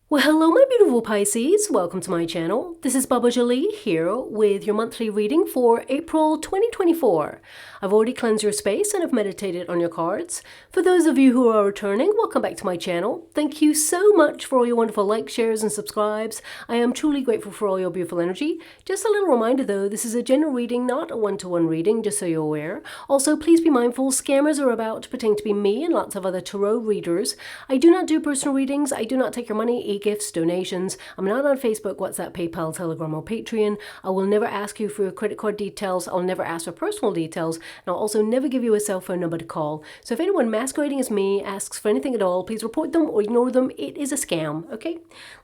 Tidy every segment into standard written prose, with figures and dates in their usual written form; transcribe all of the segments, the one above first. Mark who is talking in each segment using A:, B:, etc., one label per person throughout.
A: Well, hello my beautiful Pisces, welcome to my channel. This is Baba Jolie here with your monthly reading for April 2024. I've already cleansed your space and have meditated on your cards. For those of you who are returning, welcome back to my channel. Thank you so much for all your wonderful likes, shares and subscribes. I am truly grateful for all your beautiful energy. Just a little reminder though, this is a general reading, not a one-to-one reading, just so you're aware. Also, please be mindful, scammers are about pretending to be me and lots of other tarot readers. I do not do personal readings. I do not take your money, gifts, donations. I'm not on Facebook, WhatsApp, PayPal, Telegram or Patreon. I will never ask you for your credit card details. I'll never ask for personal details. And I'll also never give you a cell phone number to call. So if anyone masquerading as me asks for anything at all, please report them or ignore them. It is a scam, okay?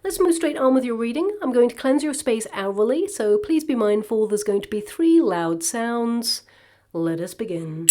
A: Let's move straight on with your reading. I'm going to cleanse your space hourly, so please be mindful there's going to be 3 loud sounds. Let us begin.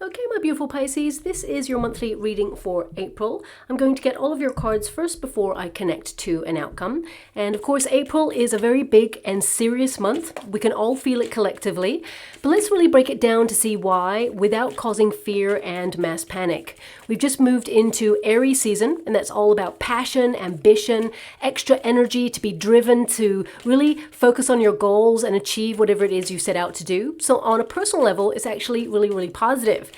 A: Okay, my beautiful Pisces, this is your monthly reading for April. I'm going to get all of your cards first before I connect to an outcome. And of course, April is a very big and serious month. We can all feel it collectively. But let's really break it down to see why without causing fear and mass panic. We've just moved into Aries season, and that's all about passion, ambition, extra energy to be driven to really focus on your goals and achieve whatever it is you set out to do. So on a personal level, it's actually really, really positive.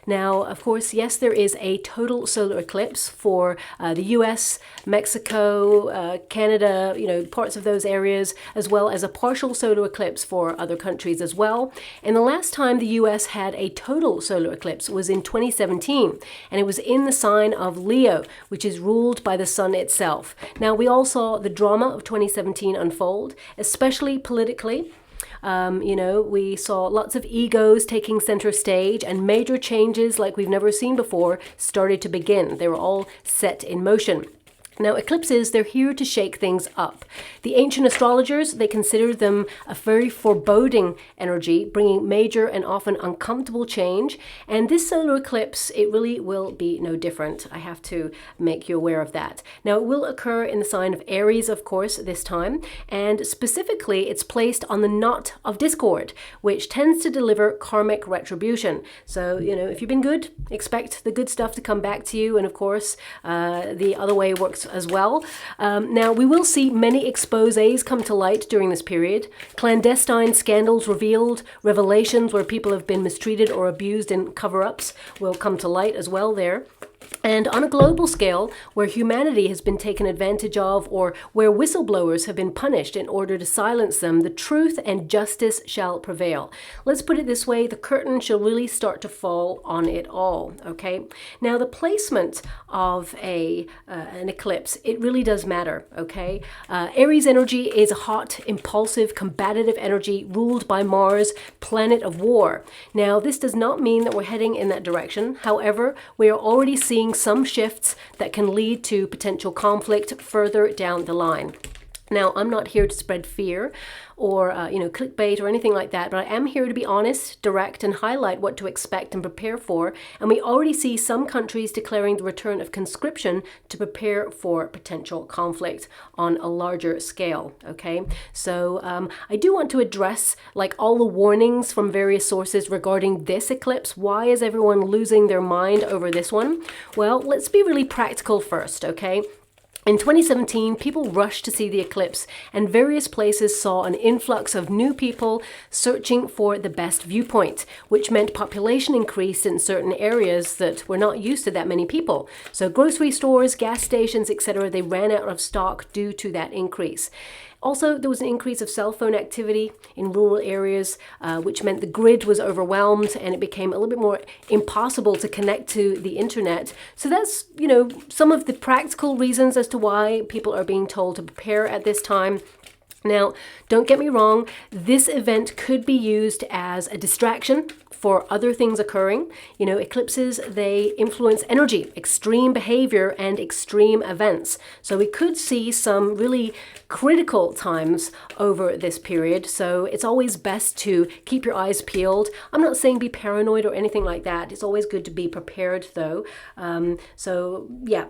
A: Now, of course, yes, there is a total solar eclipse for the US, Mexico, Canada, parts of those areas, as well as a partial solar eclipse for other countries as well. And the last time the US had a total solar eclipse was in 2017, and it was in the sign of Leo, which is ruled by the sun itself. Now, we all saw the drama of 2017 unfold, especially politically. We saw lots of egos taking center stage, and major changes like we've never seen before started to begin. They were all set in motion. Now, eclipses, they're here to shake things up. The ancient astrologers, they considered them a very foreboding energy, bringing major and often uncomfortable change. And this solar eclipse, it really will be no different. I have to make you aware of that. Now, it will occur in the sign of Aries, of course, this time. And specifically, it's placed on the knot of discord, which tends to deliver karmic retribution. So, if you've been good, expect the good stuff to come back to you. And of course, the other way works as well. Now, we will see many exposés come to light during this period. Clandestine scandals revealed, revelations where people have been mistreated or abused in cover-ups will come to light as well there. And on a global scale, where humanity has been taken advantage of or where whistleblowers have been punished in order to silence them, the truth and justice shall prevail. Let's put it this way, the curtain shall really start to fall on it all, okay? Now, the placement of an eclipse, it really does matter, okay? Aries energy is a hot, impulsive, combative energy ruled by Mars, planet of war. Now, this does not mean that we're heading in that direction. However, we are already seeing some shifts that can lead to potential conflict further down the line. Now, I'm not here to spread fear or, clickbait or anything like that, but I am here to be honest, direct, and highlight what to expect and prepare for. And we already see some countries declaring the return of conscription to prepare for potential conflict on a larger scale, okay? So I do want to address, all the warnings from various sources regarding this eclipse. Why is everyone losing their mind over this one? Well, let's be really practical first, okay? In 2017, people rushed to see the eclipse, and various places saw an influx of new people searching for the best viewpoint, which meant population increase in certain areas that were not used to that many people. So grocery stores, gas stations, etc., they ran out of stock due to that increase. Also, there was an increase of cell phone activity in rural areas, which meant the grid was overwhelmed and it became a little bit more impossible to connect to the internet. So that's, some of the practical reasons as to why people are being told to prepare at this time. Now, don't get me wrong, this event could be used as a distraction for other things occurring. Eclipses, they influence energy, extreme behavior, and extreme events. So we could see some really critical times over this period. So it's always best to keep your eyes peeled. I'm not saying be paranoid or anything like that. It's always good to be prepared though. So yeah,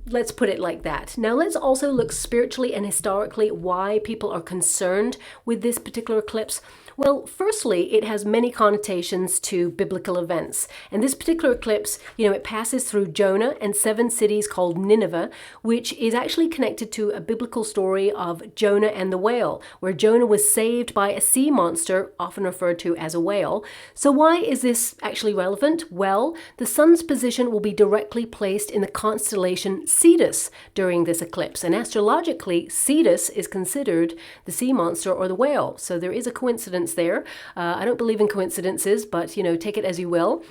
A: let's put it like that. Now let's also look spiritually and historically why people are concerned with this particular eclipse. Well, firstly, it has many connotations to biblical events. And this particular eclipse, it passes through Jonah and 7 cities called Nineveh, which is actually connected to a biblical story of Jonah and the whale, where Jonah was saved by a sea monster, often referred to as a whale. So why is this actually relevant? Well, the sun's position will be directly placed in the constellation Cetus during this eclipse. And astrologically, Cetus is considered the sea monster or the whale. So there is a coincidence there. I don't believe in coincidences, but take it as you will.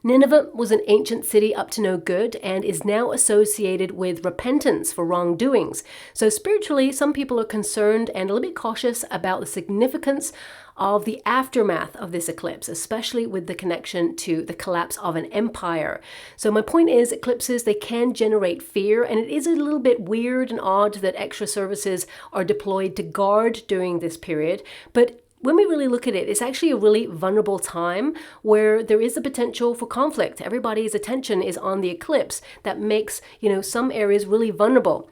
A: Nineveh was an ancient city up to no good and is now associated with repentance for wrongdoings. So spiritually, some people are concerned and a little bit cautious about the significance of the aftermath of this eclipse, especially with the connection to the collapse of an empire. So my point is, eclipses, they can generate fear, and it is a little bit weird and odd that extra services are deployed to guard during this period, but when we really look at it, it's actually a really vulnerable time where there is a potential for conflict. Everybody's attention is on the eclipse. That makes, some areas really vulnerable.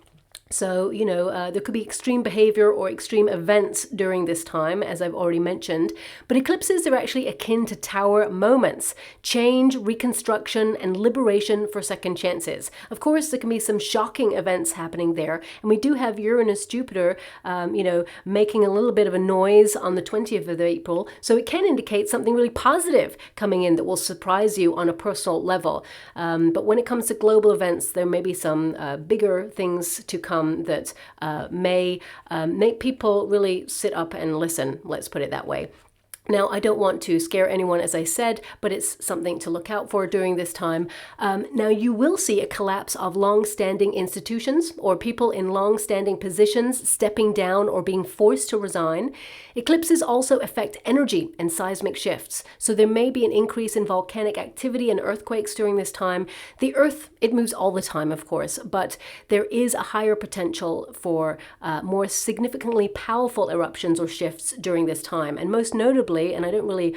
A: So, there could be extreme behavior or extreme events during this time, as I've already mentioned. But eclipses are actually akin to tower moments, change, reconstruction, and liberation for second chances. Of course, there can be some shocking events happening there. And we do have Uranus, Jupiter, making a little bit of a noise on the 20th of April. So it can indicate something really positive coming in that will surprise you on a personal level. But when it comes to global events, there may be some bigger things to come that may make people really sit up and listen, let's put it that way. Now, I don't want to scare anyone, as I said, but it's something to look out for during this time. Now, you will see a collapse of long-standing institutions or people in long-standing positions stepping down or being forced to resign. Eclipses also affect energy and seismic shifts. So there may be an increase in volcanic activity and earthquakes during this time. The Earth, it moves all the time, of course, but there is a higher potential for more significantly powerful eruptions or shifts during this time. And most notably, and I don't really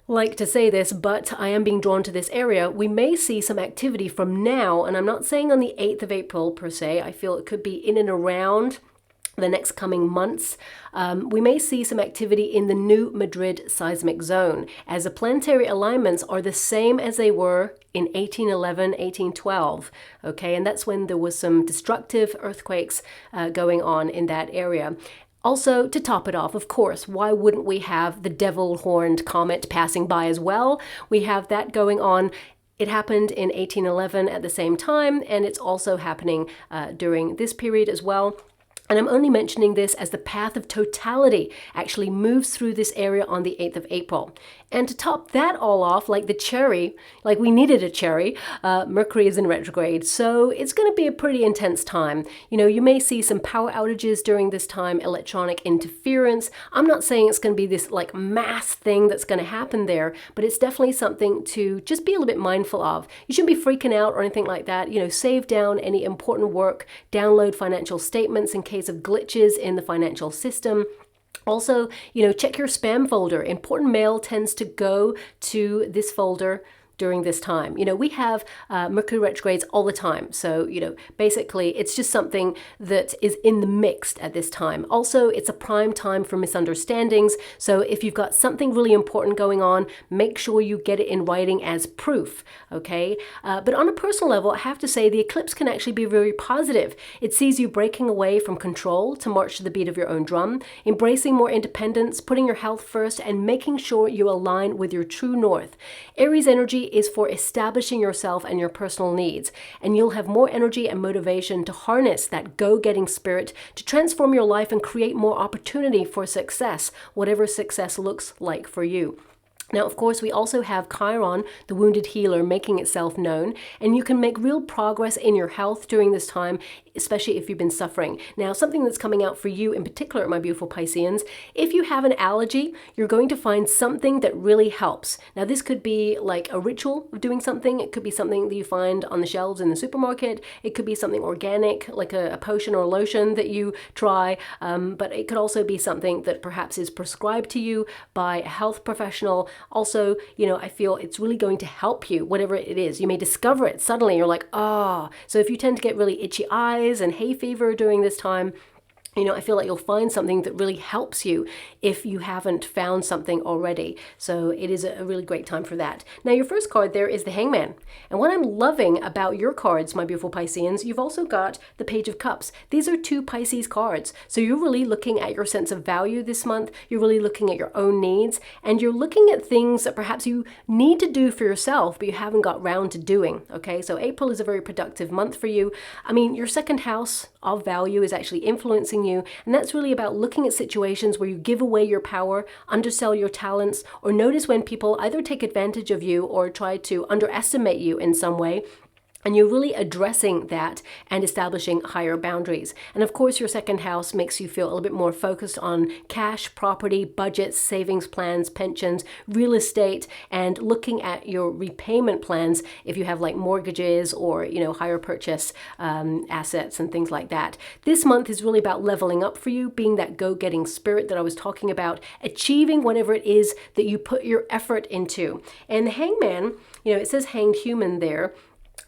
A: like to say this, but I am being drawn to this area, we may see some activity from now, and I'm not saying on the 8th of April per se, I feel it could be in and around the next coming months. We may see some activity in the New Madrid seismic zone, as the planetary alignments are the same as they were in 1811, 1812, okay, and that's when there was some destructive earthquakes going on in that area. Also, to top it off, of course, why wouldn't we have the devil-horned comet passing by as well? We have that going on. It happened in 1811 at the same time, and it's also happening during this period as well. And I'm only mentioning this as the path of totality actually moves through this area on the 8th of April. And to top that all off, like the cherry, like we needed a cherry, Mercury is in retrograde. So it's going to be a pretty intense time. You may see some power outages during this time, electronic interference. I'm not saying it's going to be this like mass thing that's going to happen there, but it's definitely something to just be a little bit mindful of. You shouldn't be freaking out or anything like that. Save down any important work, download financial statements in case of glitches in the financial system. Also, check your spam folder. Important mail tends to go to this folder during this time. We have Mercury retrogrades all the time. So, basically it's just something that is in the mix at this time. Also, it's a prime time for misunderstandings. So if you've got something really important going on, make sure you get it in writing as proof, okay? But on a personal level, I have to say the eclipse can actually be very positive. It sees you breaking away from control to march to the beat of your own drum, embracing more independence, putting your health first, and making sure you align with your true north. Aries energy is for establishing yourself and your personal needs, and you'll have more energy and motivation to harness that go-getting spirit to transform your life and create more opportunity for success, whatever success looks like for you. Now, of course, we also have Chiron, the wounded healer, making itself known, and you can make real progress in your health during this time. especially if you've been suffering. Now, something that's coming out for you in particular, my beautiful Pisceans, if you have an allergy, you're going to find something that really helps. Now, this could be like a ritual of doing something. It could be something that you find on the shelves in the supermarket. It could be something organic, like a potion or lotion that you try. But it could also be something that perhaps is prescribed to you by a health professional. Also, I feel it's really going to help you, whatever it is. You may discover it suddenly. You're like, oh. So if you tend to get really itchy eyes and hay fever during this time, I feel like you'll find something that really helps you if you haven't found something already. So it is a really great time for that. Now, your first card there is the Hangman. And what I'm loving about your cards, my beautiful Pisceans, you've also got the Page of Cups. These are two Pisces cards. So you're really looking at your sense of value this month. You're really looking at your own needs. And you're looking at things that perhaps you need to do for yourself, but you haven't got round to doing. Okay, so April is a very productive month for you. I mean, your second house of value is actually influencing you, and that's really about looking at situations where you give away your power, undersell your talents, or notice when people either take advantage of you or try to underestimate you in some way. And you're really addressing that and establishing higher boundaries. And of course, your second house makes you feel a little bit more focused on cash, property, budgets, savings plans, pensions, real estate, and looking at your repayment plans if you have like mortgages or, higher purchase assets and things like that. This month is really about leveling up for you, being that go-getting spirit that I was talking about, achieving whatever it is that you put your effort into. And the Hangman, it says hanged human there.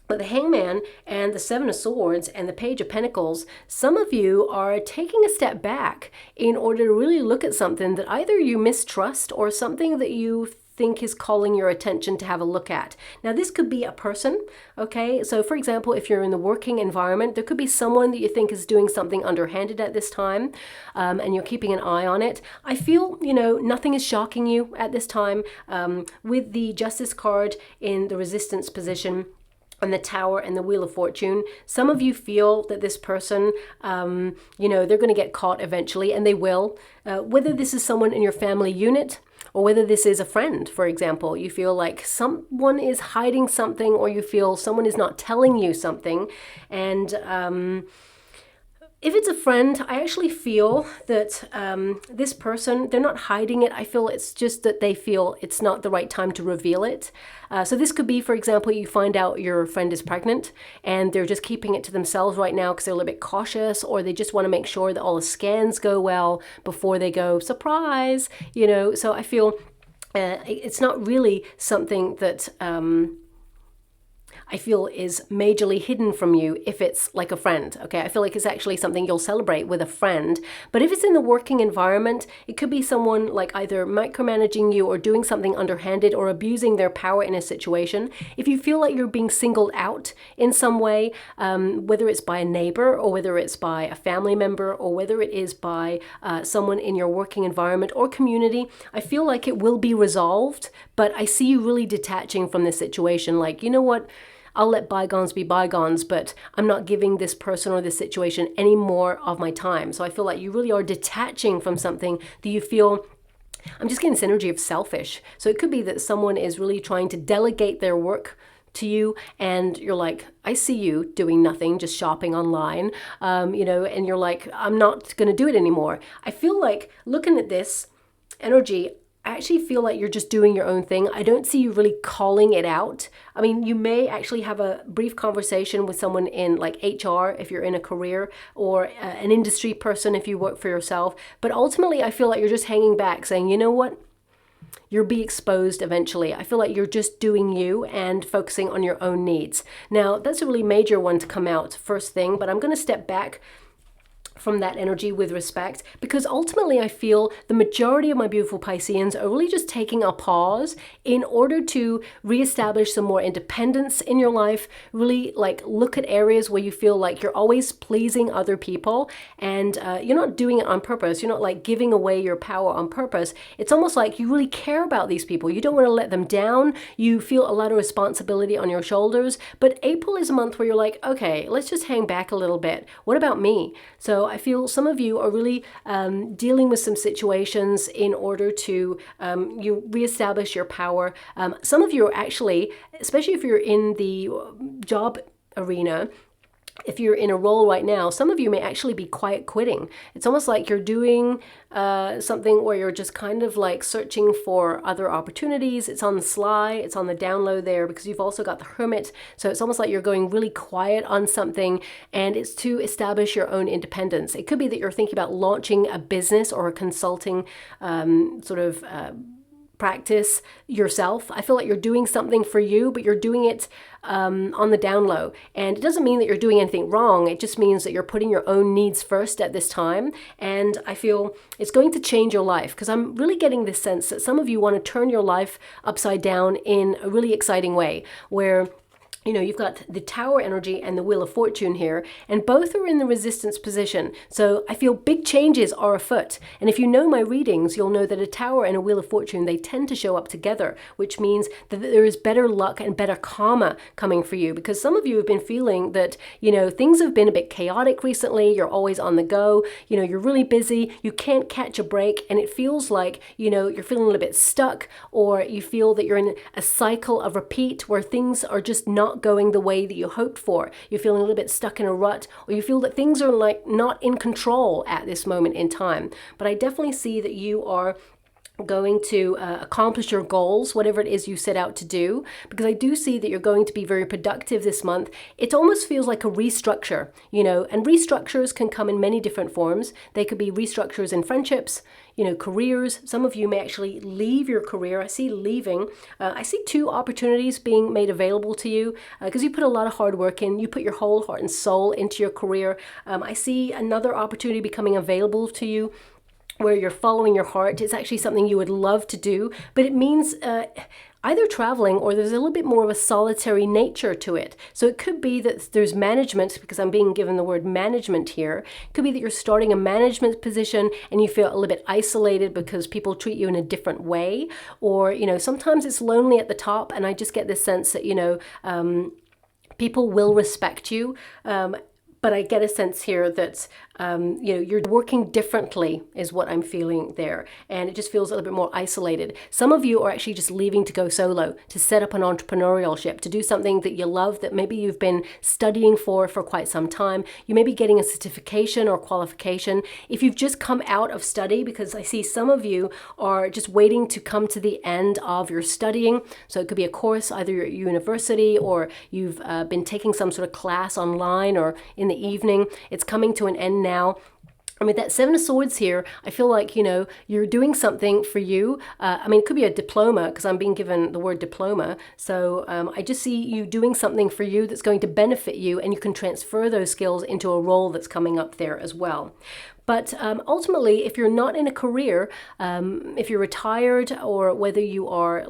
A: But the Hangman and the Seven of Swords and the Page of Pentacles, some of you are taking a step back in order to really look at something that either you mistrust or something that you think is calling your attention to have a look at. Now, this could be a person, okay? So, for example, if you're in the working environment, there could be someone that you think is doing something underhanded at this time, and you're keeping an eye on it. I feel, nothing is shocking you at this time. With the Justice card in the Resistance position, and the Tower and the Wheel of Fortune, some of you feel that this person, they're going to get caught eventually, and they will. Whether this is someone in your family unit or whether this is a friend, for example, you feel like someone is hiding something, or you feel someone is not telling you something. And if it's a friend, I actually feel that this person, they're not hiding it. I feel it's just that they feel it's not the right time to reveal it. So this could be, for example, you find out your friend is pregnant and they're just keeping it to themselves right now because they're a little bit cautious, or they just want to make sure that all the scans go well before they go, surprise, So I feel it's not really something that I feel is majorly hidden from you if it's like a friend, okay? I feel like it's actually something you'll celebrate with a friend. But if it's in the working environment, it could be someone like either micromanaging you or doing something underhanded or abusing their power in a situation. If you feel like you're being singled out in some way, whether it's by a neighbor or whether it's by a family member or whether it is by someone in your working environment or community, I feel like it will be resolved, but I see you really detaching from this situation. Like, you know what? I'll let bygones be bygones, but I'm not giving this person or this situation any more of my time. So I feel like you really are detaching from something that you feel, I'm just getting this energy of selfish. So it could be that someone is really trying to delegate their work to you, and you're like, I see you doing nothing, just shopping online, and you're like, I'm not going to do it anymore. I feel like looking at this energy, I actually feel like you're just doing your own thing. I don't see you really calling it out. I mean, you may actually have a brief conversation with someone in like HR if you're in a career, or an industry person if you work for yourself. But ultimately, I feel like you're just hanging back saying, you know what? You'll be exposed eventually. I feel like you're just doing you and focusing on your own needs. Now, that's a really major one to come out first thing, but I'm going to step back from that energy with respect, because ultimately I feel the majority of my beautiful Pisceans are really just taking a pause in order to reestablish some more independence in your life, really like look at areas where you feel like you're always pleasing other people, and you're not doing it on purpose. You're not like giving away your power on purpose. It's almost like you really care about these people. You don't want to let them down. You feel a lot of responsibility on your shoulders, but April is a month where you're like, okay, let's just hang back a little bit. What about me? So I feel some of you are really dealing with some situations in order to you reestablish your power. Some of you are actually, especially if you're in the job arena, if you're in a role right now, some of you may actually be quiet quitting. It's almost like you're doing something where you're just kind of like searching for other opportunities. It's on the sly, it's on the down low there, because you've also got the Hermit. So it's almost like you're going really quiet on something, and it's to establish your own independence. It could be that you're thinking about launching a business or a consulting practice yourself. I feel like you're doing something for you, but you're doing it on the down low. And it doesn't mean that you're doing anything wrong. It just means that you're putting your own needs first at this time. And I feel it's going to change your life, because I'm really getting this sense that some of you want to turn your life upside down in a really exciting way, where you've got the Tower energy and the Wheel of Fortune here, and both are in the resistance position. So I feel big changes are afoot. And if you know my readings, you'll know that a Tower and a Wheel of Fortune, they tend to show up together, which means that there is better luck and better karma coming for you. Because some of you have been feeling that, things have been a bit chaotic recently. You're always on the go. You're really busy. You can't catch a break. And it feels like, you're feeling a little bit stuck, or you feel that you're in a cycle of repeat where things are just not going the way that you hoped for. You're feeling a little bit stuck in a rut, or you feel that things are like not in control at this moment in time. But I definitely see that you are going to accomplish your goals, whatever it is you set out to do, because I do see that you're going to be very productive this month. It almost feels like a restructure, and restructures can come in many different forms. They could be restructures in friendships, careers. Some of you may actually leave your career. I see leaving. I see two opportunities being made available to you, because you put a lot of hard work in. You put your whole heart and soul into your career. I see another opportunity becoming available to you where you're following your heart. It's actually something you would love to do, but it means either traveling, or there's a little bit more of a solitary nature to it. So it could be that there's management, because I'm being given the word management here. It could be that you're starting a management position and you feel a little bit isolated because people treat you in a different way, or sometimes it's lonely at the top, and I just get this sense that people will respect you. But I get a sense here that, you're working differently is what I'm feeling there. And it just feels a little bit more isolated. Some of you are actually just leaving to go solo, to set up an entrepreneurship, to do something that you love, that maybe you've been studying for quite some time. You may be getting a certification or qualification. If you've just come out of study, because I see some of you are just waiting to come to the end of your studying. So it could be a course, either at university, or you've been taking some sort of class online or in the evening. It's coming to an end now. I mean, that Seven of Swords here, I feel like, you're doing something for you. It could be a diploma, because I'm being given the word diploma. So I just see you doing something for you that's going to benefit you, and you can transfer those skills into a role that's coming up there as well. But ultimately, if you're not in a career, if you're retired, or whether you are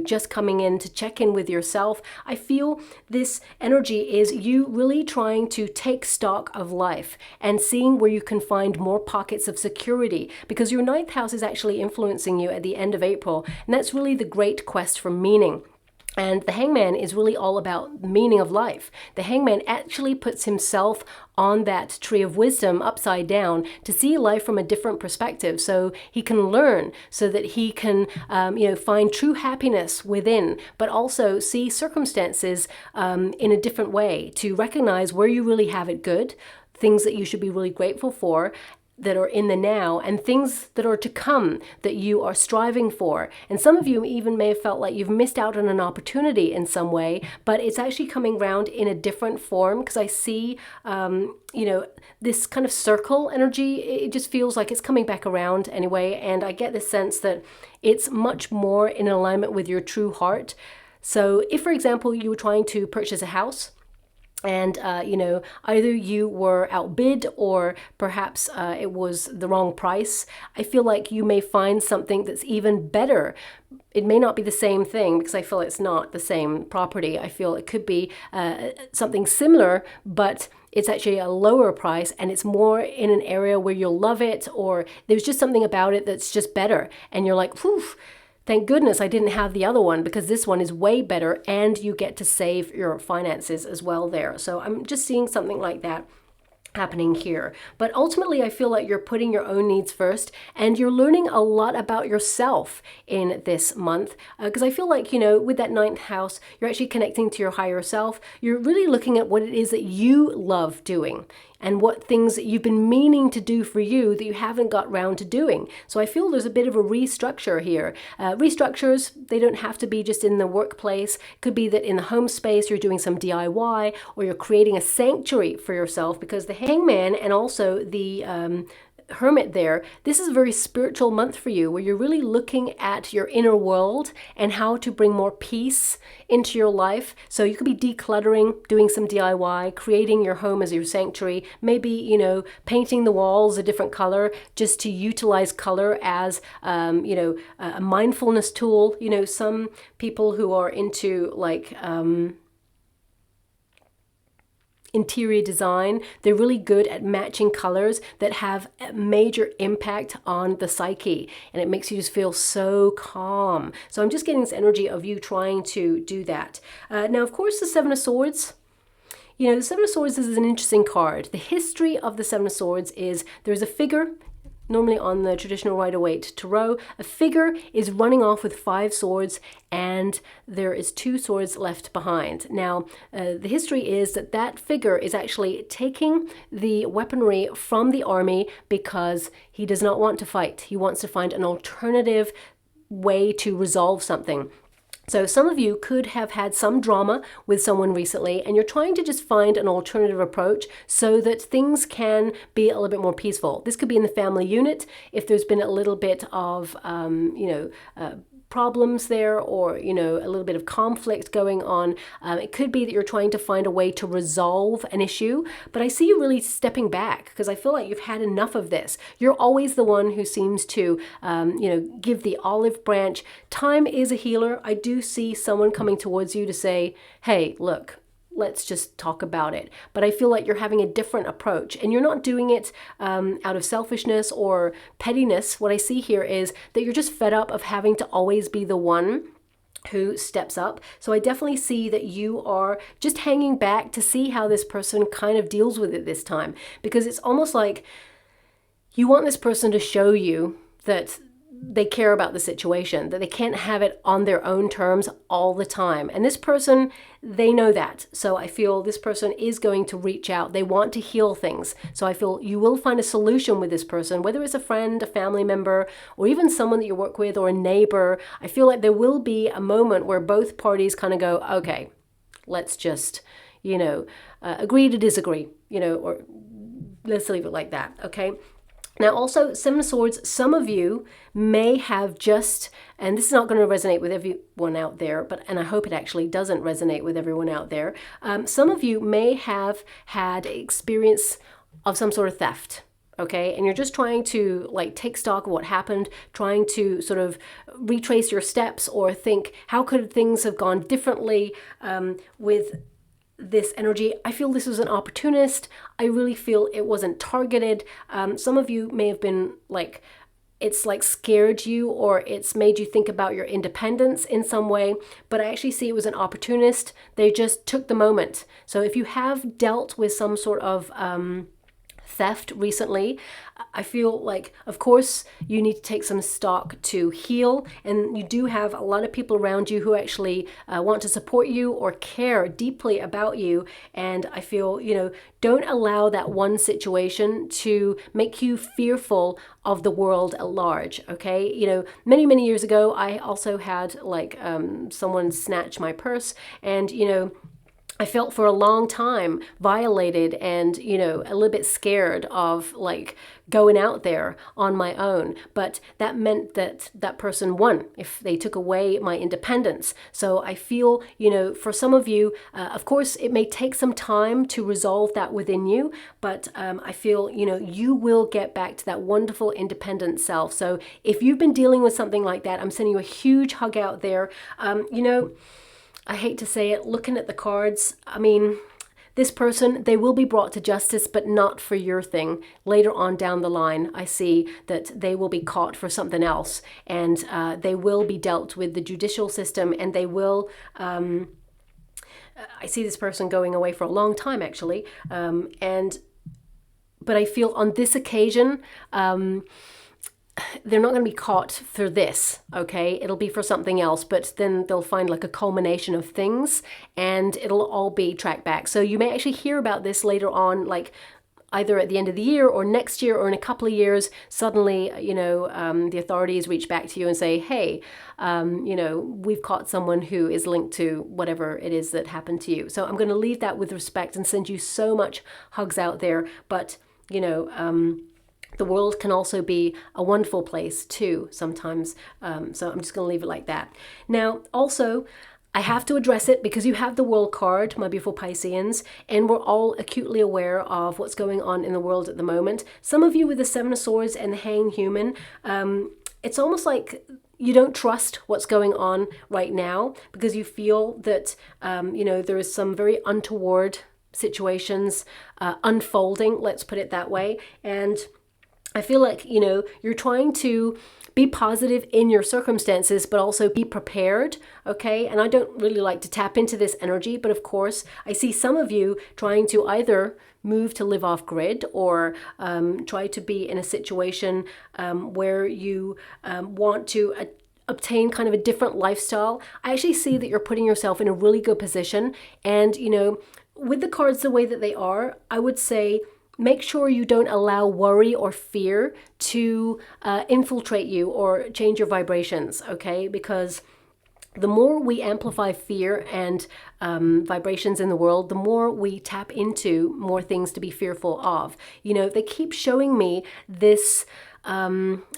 A: just coming in to check in with yourself, I feel this energy is you really trying to take stock of life and seeing where you can find more pockets of security, because your ninth house is actually influencing you at the end of April. And that's really the great quest for meaning. And the Hangman is really all about the meaning of life. The Hangman actually puts himself on that tree of wisdom upside down to see life from a different perspective, so he can learn, so that he can find true happiness within, but also see circumstances in a different way, to recognize where you really have it good, things that you should be really grateful for, that are in the now, and things that are to come that you are striving for. And some of you even may have felt like you've missed out on an opportunity in some way, but it's actually coming around in a different form, because I see this kind of circle energy. It just feels like it's coming back around anyway, and I get the sense that it's much more in alignment with your true heart. So if, for example, you were trying to purchase a house, and either you were outbid, or perhaps it was the wrong price, I feel like you may find something that's even better. It may not be the same thing, because I feel it's not the same property. I feel it could be something similar, but it's actually a lower price, and it's more in an area where you'll love it, or there's just something about it that's just better. And you're like, whew, thank goodness I didn't have the other one, because this one is way better, and you get to save your finances as well there. So I'm just seeing something like that. happening here. But ultimately, I feel like you're putting your own needs first, and you're learning a lot about yourself in this month. Because I feel like, with that ninth house, you're actually connecting to your higher self. You're really looking at what it is that you love doing and what things that you've been meaning to do for you that you haven't got round to doing. So I feel there's a bit of a restructure here. Restructures, they don't have to be just in the workplace. It could be that in the home space you're doing some DIY, or you're creating a sanctuary for yourself, because the Hangman and also the Hermit there, this is a very spiritual month for you, where you're really looking at your inner world and how to bring more peace into your life. So you could be decluttering, doing some DIY, creating your home as your sanctuary, maybe, painting the walls a different color, just to utilize color as, a mindfulness tool. Some people who are into interior design, they're really good at matching colors that have a major impact on the psyche, and it makes you just feel so calm. So I'm just getting this energy of you trying to do that. Now, of course, the Seven of Swords. The Seven of Swords is an interesting card. The history of the Seven of Swords is there's a figure. Normally on the traditional Rider-Waite Tarot, a figure is running off with 5 swords, and there is 2 swords left behind. Now, the history is that figure is actually taking the weaponry from the army because he does not want to fight. He wants to find an alternative way to resolve something. So some of you could have had some drama with someone recently, and you're trying to just find an alternative approach so that things can be a little bit more peaceful. This could be in the family unit if there's been a little bit of, problems there, or a little bit of conflict going on. It could be that you're trying to find a way to resolve an issue, but I see you really stepping back, because I feel like you've had enough of this. You're always the one who seems to give the olive branch. Time is a healer. I do see someone coming towards you to say, hey, look, let's just talk about it. But I feel like you're having a different approach, and you're not doing it out of selfishness or pettiness. What I see here is that you're just fed up of having to always be the one who steps up. So I definitely see that you are just hanging back to see how this person kind of deals with it this time, because it's almost like you want this person to show you that they care about the situation, that they can't have it on their own terms all the time. And this person, they know that. So I feel this person is going to reach out. They want to heal things. So I feel you will find a solution with this person, whether it's a friend, a family member, or even someone that you work with, or a neighbor. I feel like there will be a moment where both parties kind of go, okay, let's just, agree to disagree, or let's leave it like that, okay? Now, also, Seven of Swords, some of you may have just, and this is not going to resonate with everyone out there, and I hope it actually doesn't resonate with everyone out there. Some of you may have had experience of some sort of theft. Okay, and you're just trying to take stock of what happened, trying to sort of retrace your steps, or think, how could things have gone differently with this energy. I feel this was an opportunist. I really feel it wasn't targeted. Some of you may have been it's scared you, or it's made you think about your independence in some way, but I actually see it was an opportunist. They just took the moment. So if you have dealt with some sort of theft recently, I feel like, of course, you need to take some stock to heal, and you do have a lot of people around you who actually want to support you or care deeply about you. And I feel, don't allow that one situation to make you fearful of the world at large. Okay, many years ago, I also had someone snatch my purse, and I felt for a long time violated and, a little bit scared of going out there on my own. But that meant that that person won if they took away my independence. So I feel, for some of you, of course, it may take some time to resolve that within you, but I feel, you will get back to that wonderful independent self. So if you've been dealing with something like that, I'm sending you a huge hug out there. I hate to say it, looking at the cards, this person, they will be brought to justice, but not for your thing. Later on down the line, I see that they will be caught for something else, and they will be dealt with the judicial system, and they will, I see this person going away for a long time, actually, and But I feel on this occasion, they're not going to be caught for this, okay? It'll be for something else, but then they'll find like a culmination of things and it'll all be tracked back. So you may actually hear about this later on, like either at the end of the year or next year or in a couple of years. Suddenly, the authorities reach back to you and say, hey, we've caught someone who is linked to whatever it is that happened to you. So I'm going to leave that with respect and send you so much hugs out there. But, the world can also be a wonderful place too sometimes. So I'm just going to leave it like that. Now, also, I have to address it because you have the World card, my beautiful Pisceans, and we're all acutely aware of what's going on in the world at the moment. Some of you with the Seven of Swords and the Hanged Human, it's almost like you don't trust what's going on right now because you feel that, there is some very untoward situations unfolding, let's put it that way. And I feel like, you're trying to be positive in your circumstances, but also be prepared, okay? And I don't really like to tap into this energy, but of course, I see some of you trying to either move to live off grid or try to be in a situation where you want to obtain kind of a different lifestyle. I actually see that you're putting yourself in a really good position. And, with the cards the way that they are, I would say, make sure you don't allow worry or fear to infiltrate you or change your vibrations, okay? Because the more we amplify fear and vibrations in the world, the more we tap into more things to be fearful of. They keep showing me this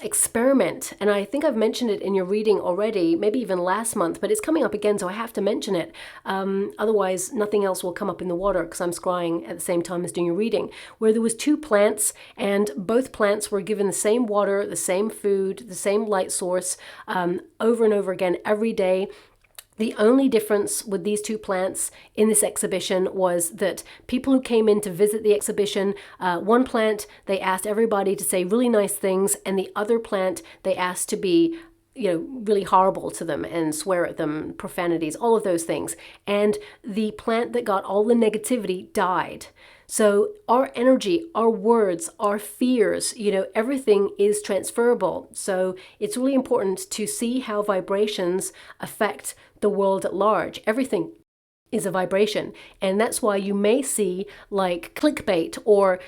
A: experiment, and I think I've mentioned it in your reading already, maybe even last month, but it's coming up again, so I have to mention it. Otherwise, nothing else will come up in the water because I'm scrying at the same time as doing your reading, where there was two plants, and both plants were given the same water, the same food, the same light source, over and over again every day. The only difference with these two plants in this exhibition was that people who came in to visit the exhibition, one plant, they asked everybody to say really nice things, and the other plant, they asked to be really horrible to them and swear at them, profanities, all of those things. And the plant that got all the negativity died. So our energy, our words, our fears, everything is transferable. So it's really important to see how vibrations affect the world at large. Everything is a vibration. And that's why you may see like clickbait or,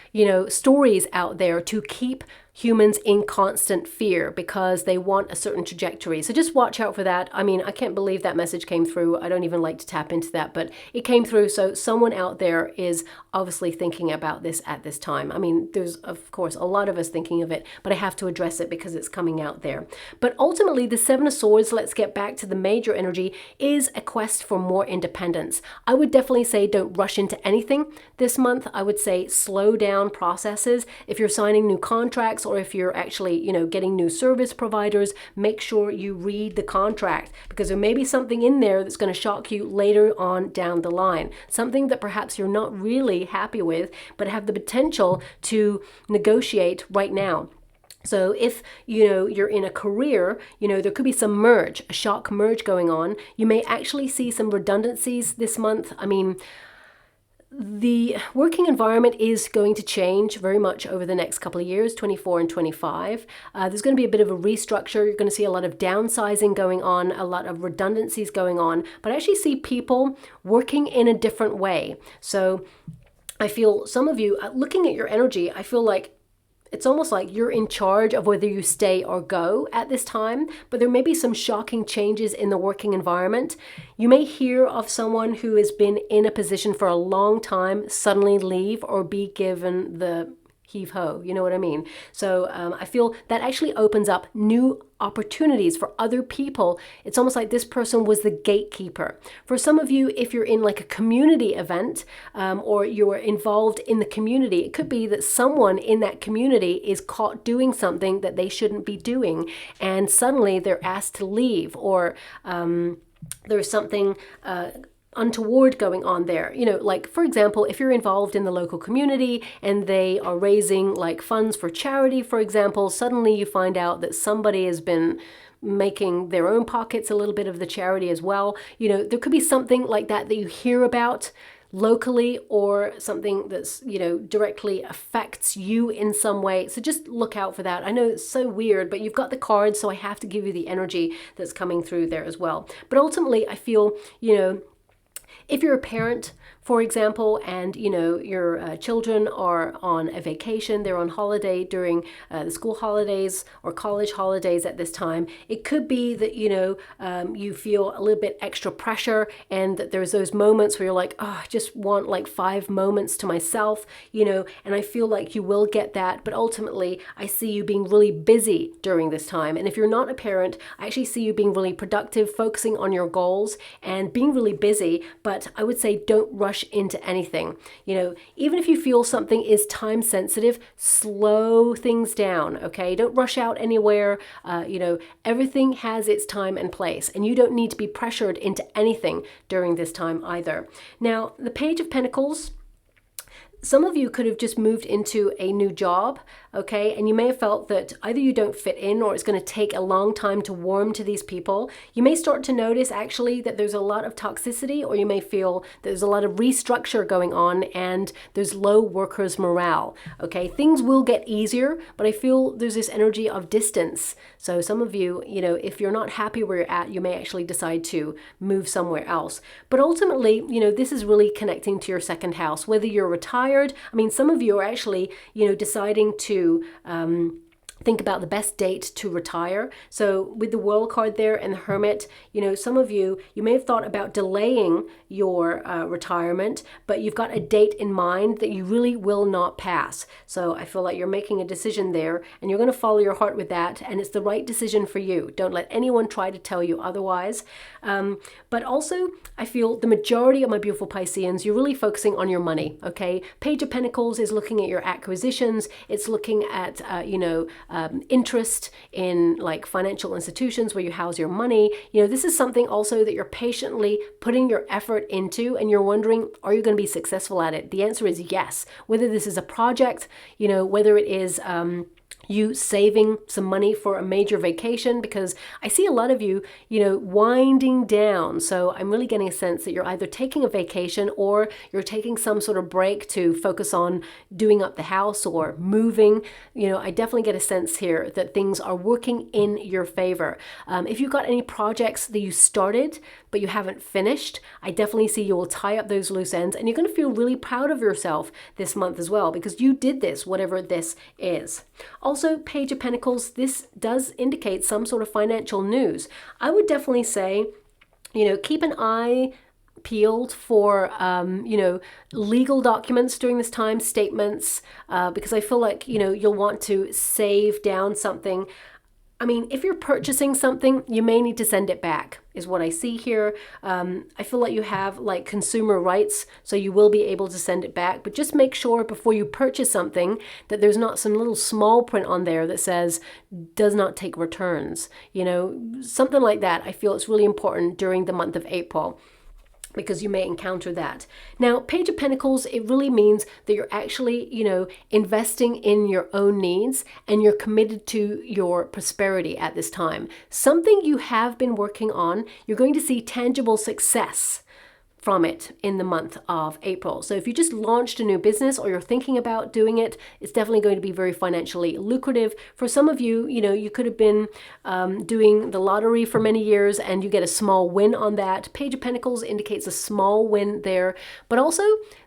A: stories out there to keep humans in constant fear because they want a certain trajectory. So just watch out for that. I mean, I can't believe that message came through. I don't even like to tap into that, but it came through. So someone out there is obviously thinking about this at this time. I mean, there's of course a lot of us thinking of it, but I have to address it because it's coming out there. But ultimately, the Seven of Swords, let's get back to the major energy, is a quest for more independence. I would definitely say don't rush into anything this month. I would say slow down processes. If you're signing new contracts or if you're actually, getting new service providers, make sure you read the contract because there may be something in there that's going to shock you later on down the line. Something that perhaps you're not really happy with, but have the potential to negotiate right now. So if, you're in a career, there could be some merge, a shock merge going on. You may actually see some redundancies this month. I mean, the working environment is going to change very much over the next couple of years, 24 and 25. There's going to be a bit of a restructure. You're going to see a lot of downsizing going on, a lot of redundancies going on, but I actually see people working in a different way. So I feel some of you, looking at your energy, I feel like it's almost like you're in charge of whether you stay or go at this time, but there may be some shocking changes in the working environment. You may hear of someone who has been in a position for a long time suddenly leave or be given the heave-ho, you know what I mean? So I feel that actually opens up new opportunities for other people. It's almost like this person was the gatekeeper. For some of you, if you're in like a community event or you're involved in the community, it could be that someone in that community is caught doing something that they shouldn't be doing, and suddenly they're asked to leave, or there's something untoward going on there. Like for example, if you're involved in the local community and they are raising like funds for charity, for example, suddenly you find out that somebody has been making their own pockets a little bit of the charity as well. There could be something like that that you hear about locally or something that's, you know, directly affects you in some way. So just look out for that. I know it's so weird, but you've got the cards, so I have to give you the energy that's coming through there as well. But ultimately, I feel, you know, if you're a parent, for example, and you know your children are on a vacation, they're on holiday during the school holidays or college holidays at this time, it could be that, you know, you feel a little bit extra pressure, and that there's those moments where you're like, oh, I just want like 5 moments to myself, you know, and I feel like you will get that. But ultimately, I see you being really busy during this time. And if you're not a parent, I actually see you being really productive, focusing on your goals and being really busy. But I would say don't rush into anything. You know, even if you feel something is time sensitive, slow things down, okay? Don't rush out anywhere. You know, everything has its time and place, and you don't need to be pressured into anything during this time either. Now, the Page of Pentacles, some of you could have just moved into a new job, okay? And you may have felt that either you don't fit in or it's going to take a long time to warm to these people. You may start to notice actually that there's a lot of toxicity, or you may feel there's a lot of restructure going on and there's low workers' morale, okay? Things will get easier, but I feel there's this energy of distance. So some of you, you know, if you're not happy where you're at, you may actually decide to move somewhere else. But ultimately, you know, this is really connecting to your second house, whether you're retired. I mean, some of you are actually, you know, deciding to think about the best date to retire. So with the World card there and the Hermit, you know, some of you, you may have thought about delaying your retirement, but you've got a date in mind that you really will not pass. So I feel like you're making a decision there, and you're going to follow your heart with that, and it's the right decision for you. Don't let anyone try to tell you otherwise. But also, I feel the majority of my beautiful Pisceans, you're really focusing on your money, okay? Page of Pentacles is looking at your acquisitions. It's looking at, you know, interest in like financial institutions where you house your money. You know, this is something also that you're patiently putting your effort into, and you're wondering, are you going to be successful at it? The answer is yes. Whether this is a project, you know, whether it is you saving some money for a major vacation, because I see a lot of you, you know, winding down. So I'm really getting a sense that you're either taking a vacation or you're taking some sort of break to focus on doing up the house or moving. You know, I definitely get a sense here that things are working in your favor. If you've got any projects that you started but you haven't finished, I definitely see you will tie up those loose ends, and you're going to feel really proud of yourself this month as well, because you did this, whatever this is. Also, Page of Pentacles, this does indicate some sort of financial news. I would definitely say, you know, keep an eye peeled for, you know, legal documents during this time, statements, because I feel like, you know, you'll want to save down something. I mean, if you're purchasing something, you may need to send it back, is what I see here. I feel like you have like consumer rights, so you will be able to send it back. But just make sure before you purchase something that there's not some little small print on there that says does not take returns. You know, something like that. I feel it's really important during the month of April, because you may encounter that. Now, Page of Pentacles, it really means that you're actually, you know, investing in your own needs, and you're committed to your prosperity at this time. Something you have been working on, you're going to see tangible success from it in the month of April. So if you just launched a new business or you're thinking about doing it, it's definitely going to be very financially lucrative. For some of you, you know, you could have been doing the lottery for many years and you get a small win on that. Page of Pentacles indicates a small win there, but also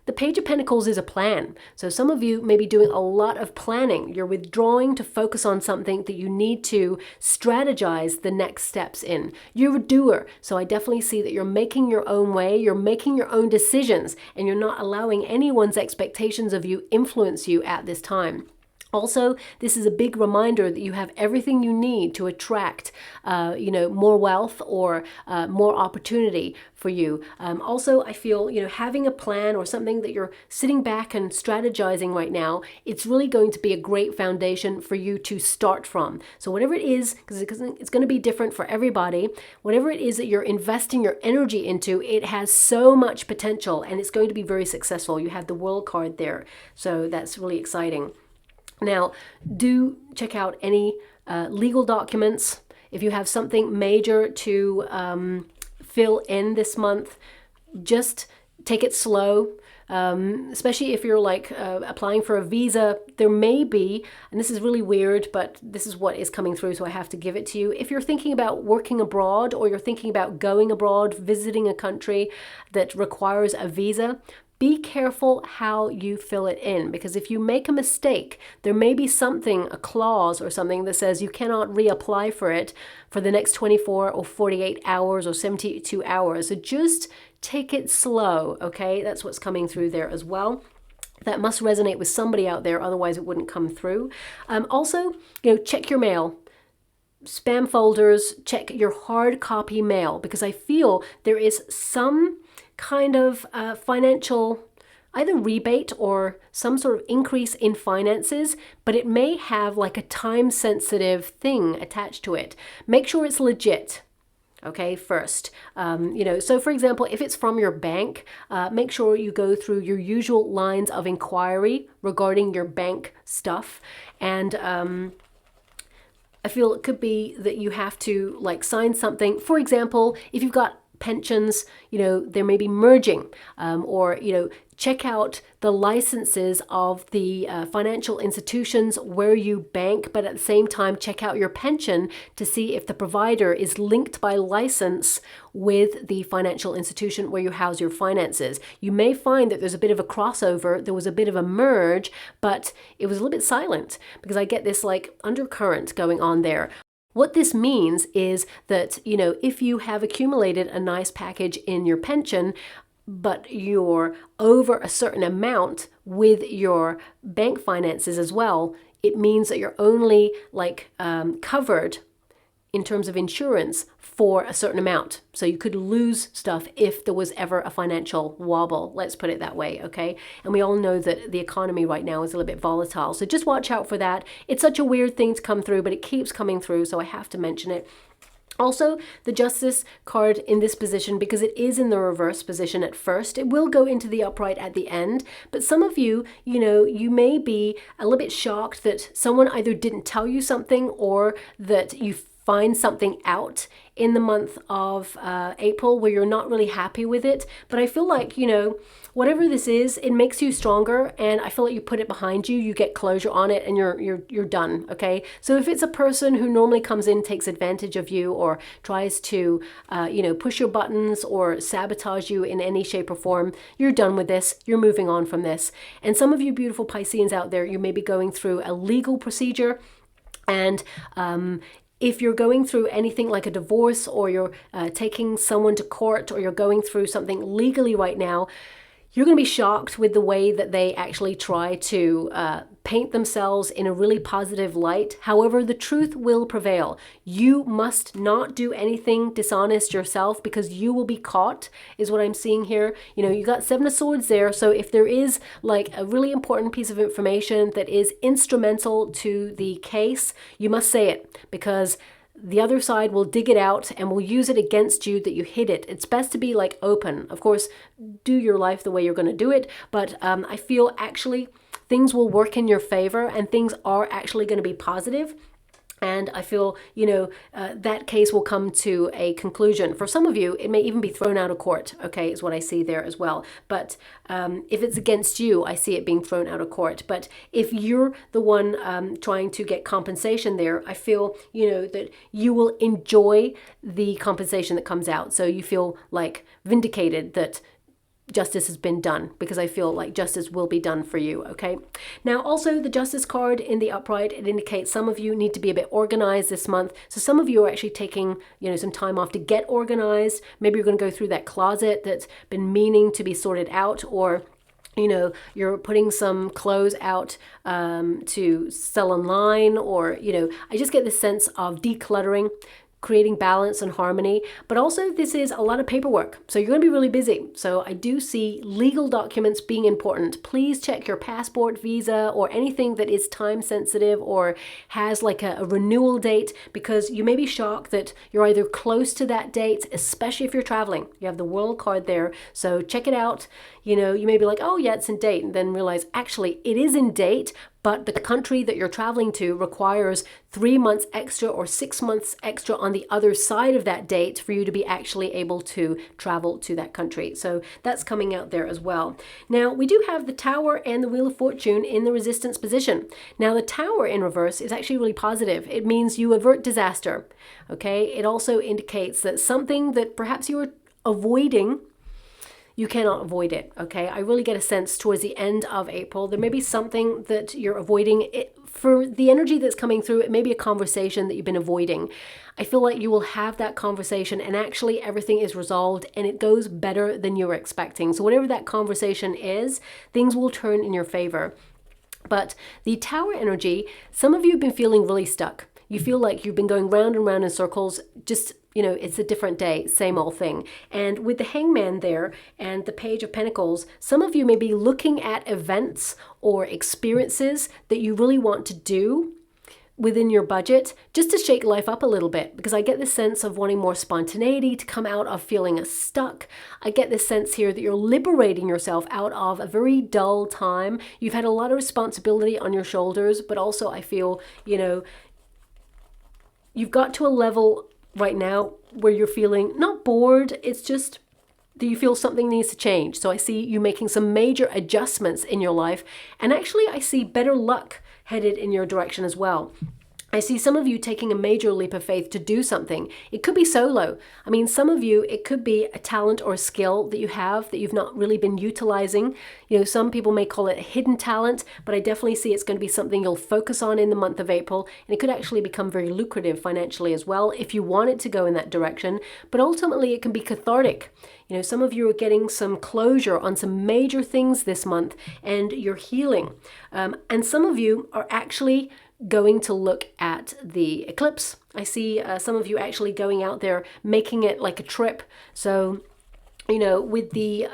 A: the Page of Pentacles is a plan. So some of you may be doing a lot of planning. You're withdrawing to focus on something that you need to strategize the next steps in. You're a doer. So I definitely see that you're making your own way. You're making your own decisions, and you're not allowing anyone's expectations of you influence you at this time. Also, this is a big reminder that you have everything you need to attract, you know, more wealth or more opportunity for you. Also, I feel, you know, having a plan or something that you're sitting back and strategizing right now, it's really going to be a great foundation for you to start from. So whatever it is, because it's going to be different for everybody, whatever it is that you're investing your energy into, it has so much potential and it's going to be very successful. You have the World card there, so that's really exciting. Now, do check out any legal documents. If you have something major to fill in this month, just take it slow. Especially if you're like applying for a visa, there may be, and this is really weird, but this is what is coming through, so I have to give it to you. If you're thinking about working abroad, or you're thinking about going abroad, visiting a country that requires a visa, be careful how you fill it in, because if you make a mistake, there may be something, a clause or something that says you cannot reapply for it for the next 24 or 48 hours or 72 hours. So just take it slow, okay? That's what's coming through there as well. That must resonate with somebody out there, otherwise it wouldn't come through. Also, check your mail. Spam folders, check your hard copy mail, because I feel there is some kind of financial either rebate or some sort of increase in finances, but it may have like a time sensitive thing attached to it. Make sure it's legit. Okay, first, so for example, if it's from your bank, make sure you go through your usual lines of inquiry regarding your bank stuff. And I feel it could be that you have to like sign something. For example, if you've got pensions, there may be merging, or check out the licenses of the financial institutions where you bank, but at the same time check out your pension to see if the provider is linked by license with the financial institution where you house your finances. You may find that there's a bit of a crossover, there was a bit of a merge, but it was a little bit silent, because I get this like undercurrent going on there. What this means is that, if you have accumulated a nice package in your pension, but you're over a certain amount with your bank finances as well, it means that you're only covered in terms of insurance for a certain amount. So you could lose stuff if there was ever a financial wobble, let's put it that way, okay? And we all know that the economy right now is a little bit volatile. So just watch out for that. It's such a weird thing to come through, but it keeps coming through, so I have to mention it. Also, the Justice card in this position, because it is in the reverse position at first, it will go into the upright at the end. But some of you, you may be a little bit shocked that someone either didn't tell you something, or that you find something out in the month of April where you're not really happy with it. But I feel like, whatever this is, it makes you stronger, and I feel like you put it behind you, you get closure on it, and you're done, okay? So if it's a person who normally comes in, takes advantage of you, or tries to push your buttons or sabotage you in any shape or form, you're done with this, you're moving on from this. And some of you beautiful Pisceans out there, you may be going through a legal procedure, and if you're going through anything like a divorce, or you're taking someone to court, or you're going through something legally right now, you're going to be shocked with the way that they actually try to paint themselves in a really positive light. However, the truth will prevail. You must not do anything dishonest yourself, because you will be caught, is what I'm seeing here. You got Seven of Swords there. So if there is like a really important piece of information that is instrumental to the case, you must say it, because the other side will dig it out and will use it against you that you hid it. It's best to be like open. Of course, do your life the way you're going to do it. But I feel actually things will work in your favor, and things are actually going to be positive. And I feel, that case will come to a conclusion. For some of you, it may even be thrown out of court, okay, is what I see there as well. But if it's against you, I see it being thrown out of court. But if you're the one trying to get compensation there, I feel, that you will enjoy the compensation that comes out. So you feel like vindicated that justice has been done, because I feel like justice will be done for you, okay? Now, also the Justice card in the upright, it indicates some of you need to be a bit organized this month. So some of you are actually taking, some time off to get organized. Maybe you're going to go through that closet that's been meaning to be sorted out, or you're putting some clothes out to sell online, or, I just get this sense of decluttering, creating balance and harmony. But also this is a lot of paperwork, so you're going to be really busy. So I do see legal documents being important. Please check your passport, visa, or anything that is time sensitive or has like a renewal date, because you may be shocked that you're either close to that date, especially if you're traveling. You have the World card there, so check it out. You may be like, oh yeah, it's in date, and then realize actually it is in date, but the country that you're traveling to requires 3 months extra or 6 months extra on the other side of that date for you to be actually able to travel to that country. So that's coming out there as well. Now, we do have the Tower and the Wheel of Fortune in the resistance position. Now, the Tower in reverse is actually really positive. It means you avert disaster, okay? It also indicates that something that perhaps you were avoiding, you cannot avoid it, okay? I really get a sense towards the end of April, there may be something that you're avoiding. For the energy that's coming through, it may be a conversation that you've been avoiding. I feel like you will have that conversation and actually everything is resolved and it goes better than you were expecting. So whatever that conversation is, things will turn in your favor. But the Tower energy, some of you have been feeling really stuck. You feel like you've been going round and round in circles, just, you know, it's a different day, same old thing. And with the Hangman there and the Page of Pentacles, some of you may be looking at events or experiences that you really want to do within your budget just to shake life up a little bit, because I get this sense of wanting more spontaneity to come out of feeling stuck. I get this sense here that you're liberating yourself out of a very dull time. You've had a lot of responsibility on your shoulders, but also I feel, you know, you've got to a level right now where you're feeling not bored, it's just that you feel something needs to change. So I see you making some major adjustments in your life, and actually I see better luck headed in your direction as well. I see some of you taking a major leap of faith to do something. It could be solo. I mean, some of you, it could be a talent or a skill that you have that you've not really been utilizing. You know, some people may call it a hidden talent, but I definitely see it's going to be something you'll focus on in the month of April. And it could actually become very lucrative financially as well if you want it to go in that direction. But ultimately, it can be cathartic. You know, some of you are getting some closure on some major things this month and you're healing. And some of you are actually going to look at the eclipse. I see some of you actually going out there, making it like a trip. So, you know, with the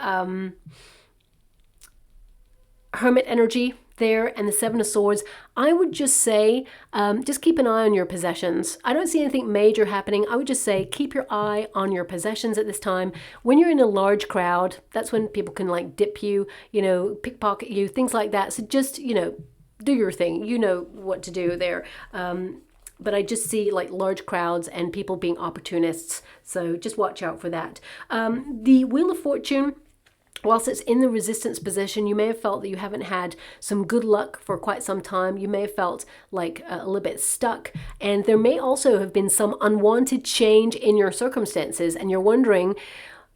A: Hermit energy there and the Seven of Swords, I would just say, just keep an eye on your possessions. I don't see anything major happening. I would just say, keep your eye on your possessions at this time. When you're in a large crowd, that's when people can like dip you, you know, pickpocket you, things like that. So just, you know, do your thing. You know what to do there. But I just see like large crowds and people being opportunists. So just watch out for that. The Wheel of Fortune, whilst it's in the resistance position, you may have felt that you haven't had some good luck for quite some time. You may have felt like a little bit stuck. And there may also have been some unwanted change in your circumstances. And you're wondering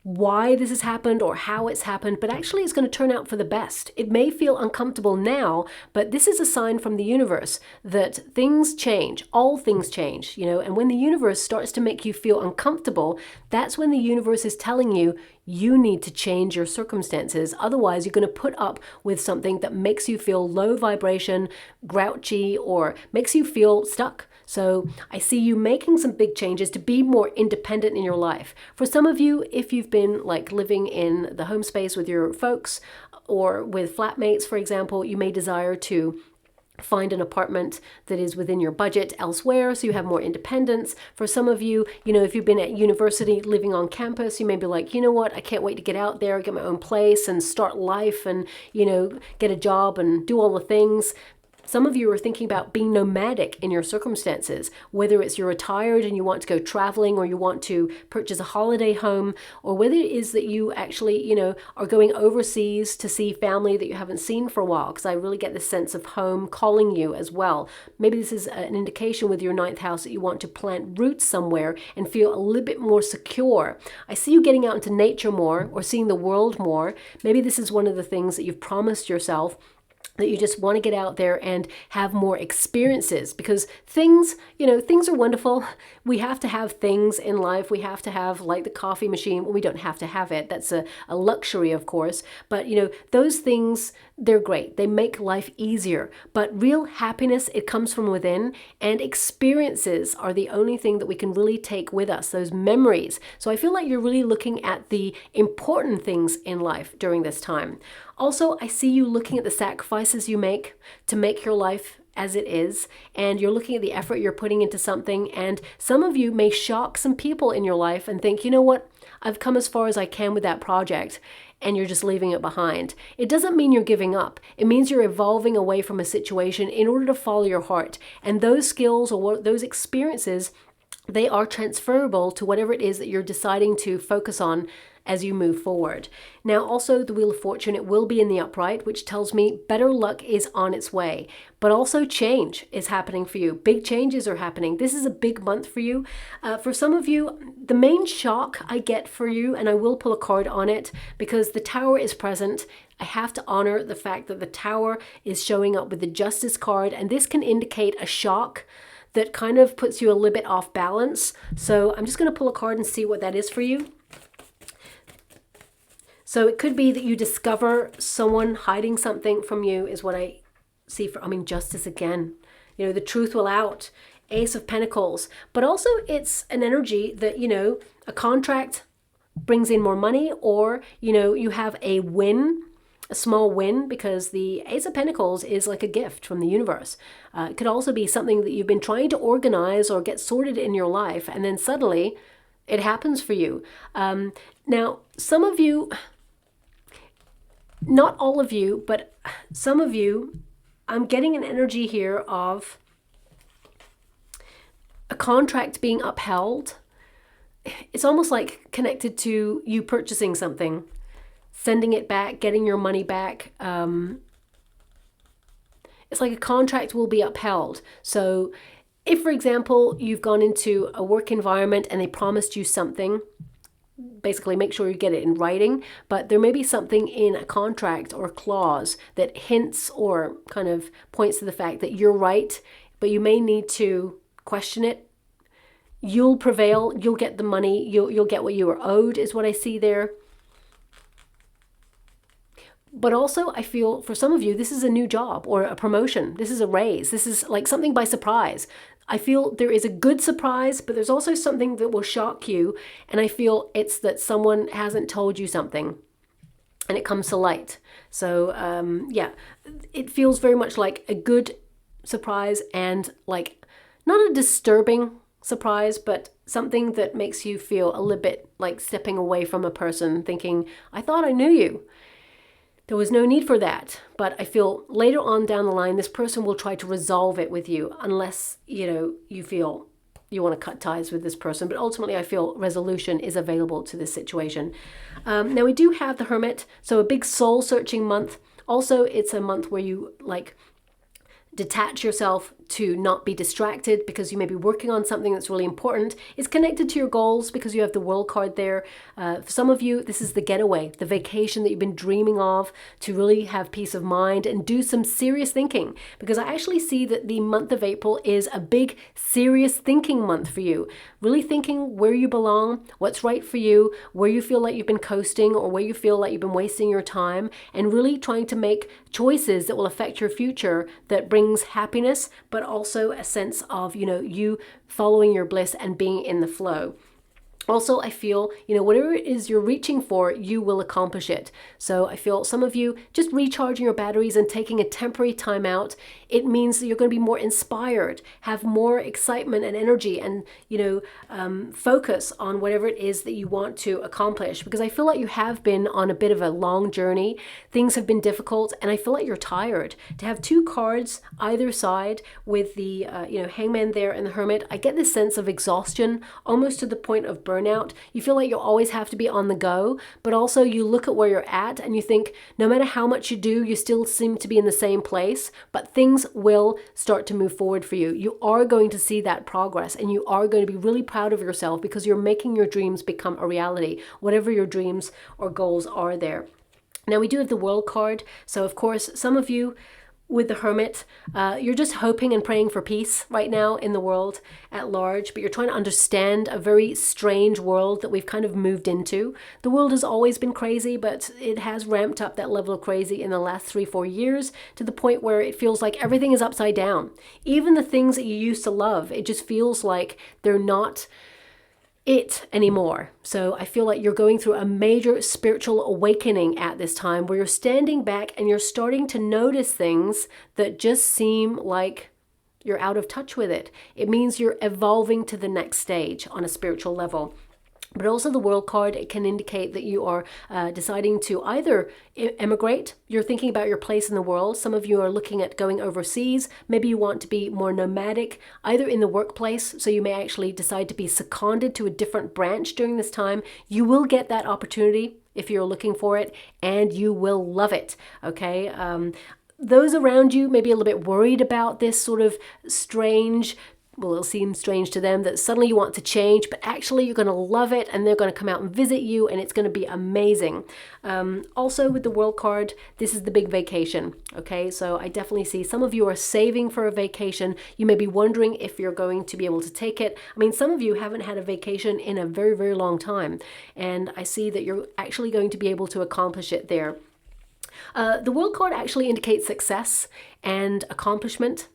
A: why this has happened or how it's happened, but actually it's going to turn out for the best. It may feel uncomfortable now, but this is a sign from the universe that things change, all things change, you know, and when the universe starts to make you feel uncomfortable, that's when the universe is telling you, you need to change your circumstances. Otherwise, you're going to put up with something that makes you feel low vibration, grouchy, or makes you feel stuck. So I see you making some big changes to be more independent in your life. For some of you, if you've been like living in the home space with your folks or with flatmates, for example, you may desire to find an apartment that is within your budget elsewhere, so you have more independence. For some of you, you know, if you've been at university living on campus, you may be like, you know what, I can't wait to get out there, get my own place and start life and, you know, get a job and do all the things. Some of you are thinking about being nomadic in your circumstances, whether it's you're retired and you want to go traveling or you want to purchase a holiday home, or whether it is that you actually, you know, are going overseas to see family that you haven't seen for a while, because I really get this sense of home calling you as well. Maybe this is an indication with your ninth house that you want to plant roots somewhere and feel a little bit more secure. I see you getting out into nature more or seeing the world more. Maybe this is one of the things that you've promised yourself, that you just want to get out there and have more experiences, because things, you know, things are wonderful. We have to have things in life. We have to have like the coffee machine. Well, we don't have to have it. That's a luxury, of course. But, you know, those things, they're great. They make life easier. But real happiness, it comes from within, and experiences are the only thing that we can really take with us, those memories. So I feel like you're really looking at the important things in life during this time. Also, I see you looking at the sacrifices you make to make your life as it is, and you're looking at the effort you're putting into something, and some of you may shock some people in your life and think, you know what, I've come as far as I can with that project, and you're just leaving it behind. It doesn't mean you're giving up. It means you're evolving away from a situation in order to follow your heart. And those skills or those experiences, they are transferable to whatever it is that you're deciding to focus on as you move forward. Now, also the Wheel of Fortune, it will be in the upright, which tells me better luck is on its way, but also change is happening for you. Big changes are happening. This is a big month for you. For some of you, the main shock I get for you, and I will pull a card on it because the Tower is present. I have to honor the fact that the Tower is showing up with the Justice card, and this can indicate a shock that kind of puts you a little bit off balance. So I'm just going to pull a card and see what that is for you. So it could be that you discover someone hiding something from you is what I see for, Justice again. You know, the truth will out. Ace of Pentacles. But also it's an energy that, a contract brings in more money, or, you have a win, a small win, because the Ace of Pentacles is like a gift from the universe. It could also be something that you've been trying to organize or get sorted in your life, and then suddenly it happens for you. Now, some of you, not all of you, but some of you, I'm getting an energy here of a contract being upheld. It's almost like connected to you purchasing something, sending it back, getting your money back. It's like a contract will be upheld. So if, for example, you've gone into a work environment and they promised you something, basically make sure you get it in writing, but there may be something in a contract or a clause that hints or kind of points to the fact that you're right, but you may need to question it. You'll prevail, you'll get the money, you'll get what you are owed is what I see there. But also I feel for some of you, this is a new job or a promotion. This is a raise. This is like something by surprise. I feel there is a good surprise, but there's also something that will shock you. And I feel it's that someone hasn't told you something and it comes to light. So yeah, it feels very much like a good surprise and like not a disturbing surprise, but something that makes you feel a little bit like stepping away from a person thinking, I thought I knew you. There was no need for that, but I feel later on down the line, this person will try to resolve it with you unless, you feel you want to cut ties with this person. But ultimately, I feel resolution is available to this situation. Now, we do have the Hermit, so a big soul-searching month. Also, it's a month where you detach yourself to not be distracted because you may be working on something that's really important. It's connected to your goals because you have the World card there. For some of you, this is the getaway, the vacation that you've been dreaming of to really have peace of mind and do some serious thinking, because I actually see that the month of April is a big serious thinking month for you. Really thinking where you belong, what's right for you, where you feel like you've been coasting or where you feel like you've been wasting your time, and really trying to make choices that will affect your future that brings happiness, but also a sense of, you following your bliss and being in the flow. Also, I feel, whatever it is you're reaching for, you will accomplish it. So I feel some of you just recharging your batteries and taking a temporary time out. It means that you're going to be more inspired, have more excitement and energy, and, focus on whatever it is that you want to accomplish. Because I feel like you have been on a bit of a long journey. Things have been difficult, and I feel like you're tired. To have two cards either side with the, Hangman there and the Hermit, I get this sense of exhaustion, almost to the point of burnout. You feel like you always have to be on the go, but also you look at where you're at and you think no matter how much you do, you still seem to be in the same place, but things will start to move forward for you. You are going to see that progress, and you are going to be really proud of yourself because you're making your dreams become a reality, whatever your dreams or goals are there. Now, we do have the World card. So of course, some of you with the Hermit, you're just hoping and praying for peace right now in the world at large, but you're trying to understand a very strange world that we've kind of moved into. The world has always been crazy, but it has ramped up that level of crazy in the last 3-4 years to the point where it feels like everything is upside down. Even the things that you used to love, it just feels like they're not it anymore. So I feel like you're going through a major spiritual awakening at this time where you're standing back and you're starting to notice things that just seem like you're out of touch with it. It means you're evolving to the next stage on a spiritual level. But also the World card, it can indicate that you are deciding to either emigrate, you're thinking about your place in the world. Some of you are looking at going overseas. Maybe you want to be more nomadic, either in the workplace, so you may actually decide to be seconded to a different branch during this time. You will get that opportunity if you're looking for it, and you will love it, okay? Those around you may be a little bit worried about this sort of strange, well, it'll seem strange to them that suddenly you want to change, but actually you're going to love it, and they're going to come out and visit you, and it's going to be amazing. Also with the World card, this is the big vacation, okay? So I definitely see some of you are saving for a vacation. You may be wondering if you're going to be able to take it. I mean, some of you haven't had a vacation in a very, very long time, and I see that you're actually going to be able to accomplish it there. The World card actually indicates success and accomplishment.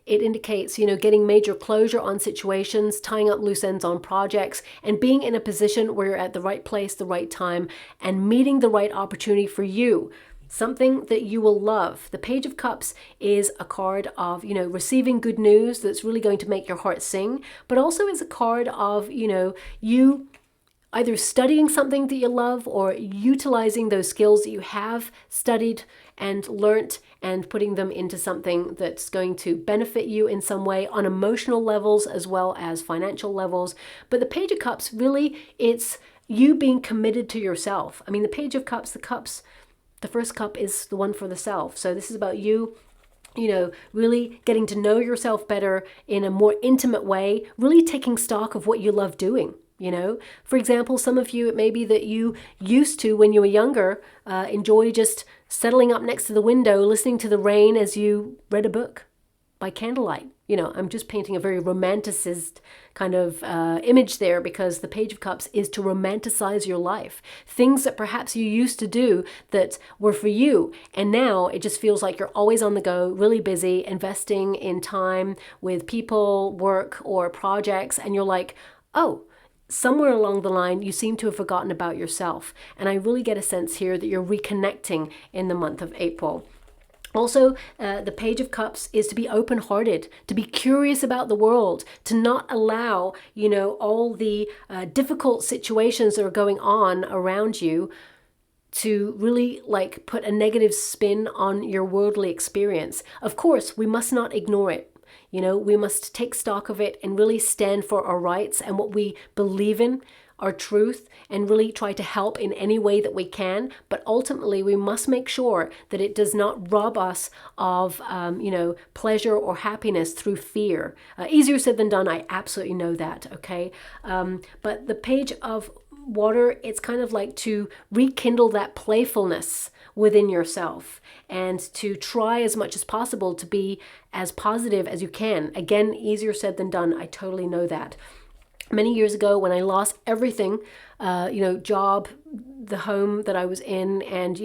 A: It indicates, getting major closure on situations, tying up loose ends on projects, and being in a position where you're at the right place, the right time, and meeting the right opportunity for you. Something that you will love. The Page of Cups is a card of, receiving good news that's really going to make your heart sing, but also is a card of, you either studying something that you love or utilizing those skills that you have studied and learnt and putting them into something that's going to benefit you in some way on emotional levels as well as financial levels. But the Page of Cups, really, it's you being committed to yourself. I mean, the Page of Cups, the first cup is the one for the self. So this is about you, really getting to know yourself better in a more intimate way, really taking stock of what you love doing. For example, some of you, it may be that you used to, when you were younger, enjoy just settling up next to the window, listening to the rain as you read a book by candlelight. I'm just painting a very romanticist kind of image there, because the Page of Cups is to romanticize your life. Things that perhaps you used to do that were for you, and now it just feels like you're always on the go, really busy, investing in time with people, work, or projects, and you're like, oh, somewhere along the line, you seem to have forgotten about yourself. And I really get a sense here that you're reconnecting in the month of April. Also, the Page of Cups is to be open-hearted, to be curious about the world, to not allow, all the difficult situations that are going on around you to really put a negative spin on your worldly experience. Of course, we must not ignore it. We must take stock of it and really stand for our rights and what we believe in, our truth, and really try to help in any way that we can. But ultimately, we must make sure that it does not rob us of, pleasure or happiness through fear. Easier said than done. I absolutely know that. Okay. But the Page of Water, it's kind of like to rekindle that playfulness within yourself and to try as much as possible to be as positive as you can. Again, easier said than done. I totally know that. Many years ago, when I lost everything, job, the home that I was in, and,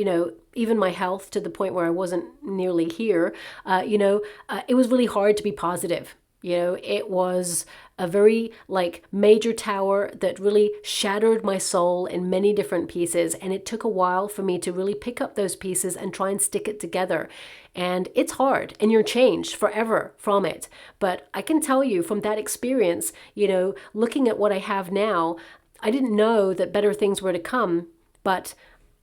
A: even my health, to the point where I wasn't nearly here, it was really hard to be positive. It was a very major tower that really shattered my soul in many different pieces. And it took a while for me to really pick up those pieces and try and stick it together. And it's hard, and you're changed forever from it. But I can tell you from that experience, looking at what I have now, I didn't know that better things were to come, but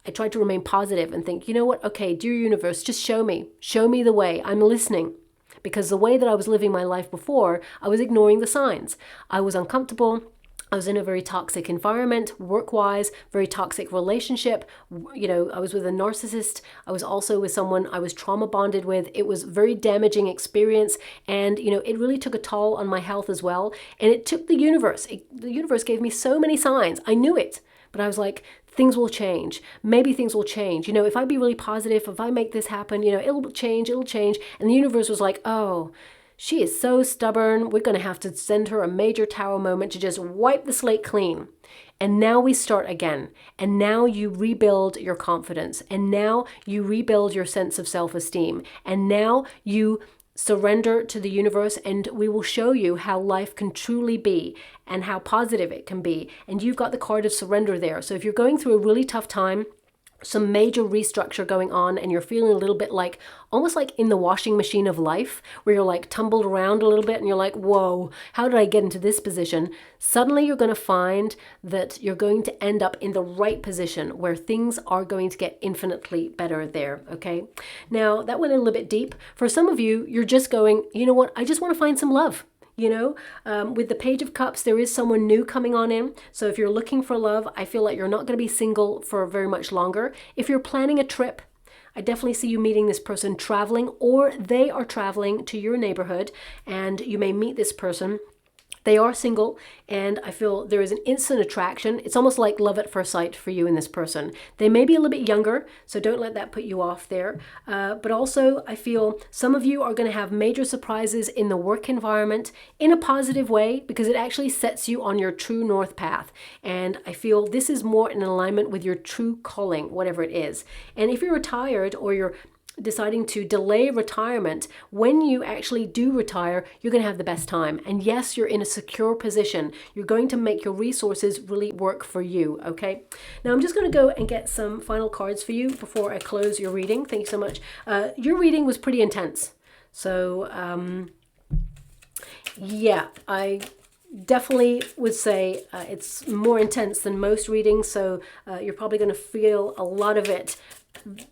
A: I tried to remain positive and think, you know what? Okay, dear universe, just show me the way. I'm listening. Because the way that I was living my life before, I was ignoring the signs. I was uncomfortable. I was in a very toxic environment, work-wise, very toxic relationship. I was with a narcissist. I was also with someone I was trauma bonded with. It was a very damaging experience. And, it really took a toll on my health as well. And it took the universe. The universe gave me so many signs. I knew it. But I was like, things will change. Maybe things will change. If I be really positive, if I make this happen, it'll change. And the universe was like, oh, she is so stubborn. We're going to have to send her a major tower moment to just wipe the slate clean. And now we start again. And now you rebuild your confidence. And now you rebuild your sense of self-esteem. And now you surrender to the universe, and we will show you how life can truly be and how positive it can be. And you've got the card of surrender there. So if you're going through a really tough time, some major restructure going on, and you're feeling a little bit like, almost like in the washing machine of life, where you're like tumbled around a little bit and you're like, whoa, how did I get into this position? Suddenly you're going to find that you're going to end up in the right position where things are going to get infinitely better there, okay? Now, that went a little bit deep. For some of you, you're just going, you know what, I just want to find some love. You know, with the Page of Cups, there is someone new coming on in. So if you're looking for love, I feel like you're not going to be single for very much longer. If you're planning a trip, I definitely see you meeting this person traveling, or they are traveling to your neighborhood and you may meet this person. They are single, and I feel there is an instant attraction. It's almost like love at first sight for you and this person. They may be a little bit younger, so don't let that put you off there. But also, I feel some of you are going to have major surprises in the work environment in a positive way, because it actually sets you on your true north path. And I feel this is more in alignment with your true calling, whatever it is. And if you're retired, or you're deciding to delay retirement, when you actually do retire, you're going to have the best time. And yes, you're in a secure position. You're going to make your resources really work for you, okay? Now, I'm just going to go and get some final cards for you before I close your reading. Thank you so much. Your reading was pretty intense. So, yeah, I definitely would say it's more intense than most readings. So you're probably going to feel a lot of it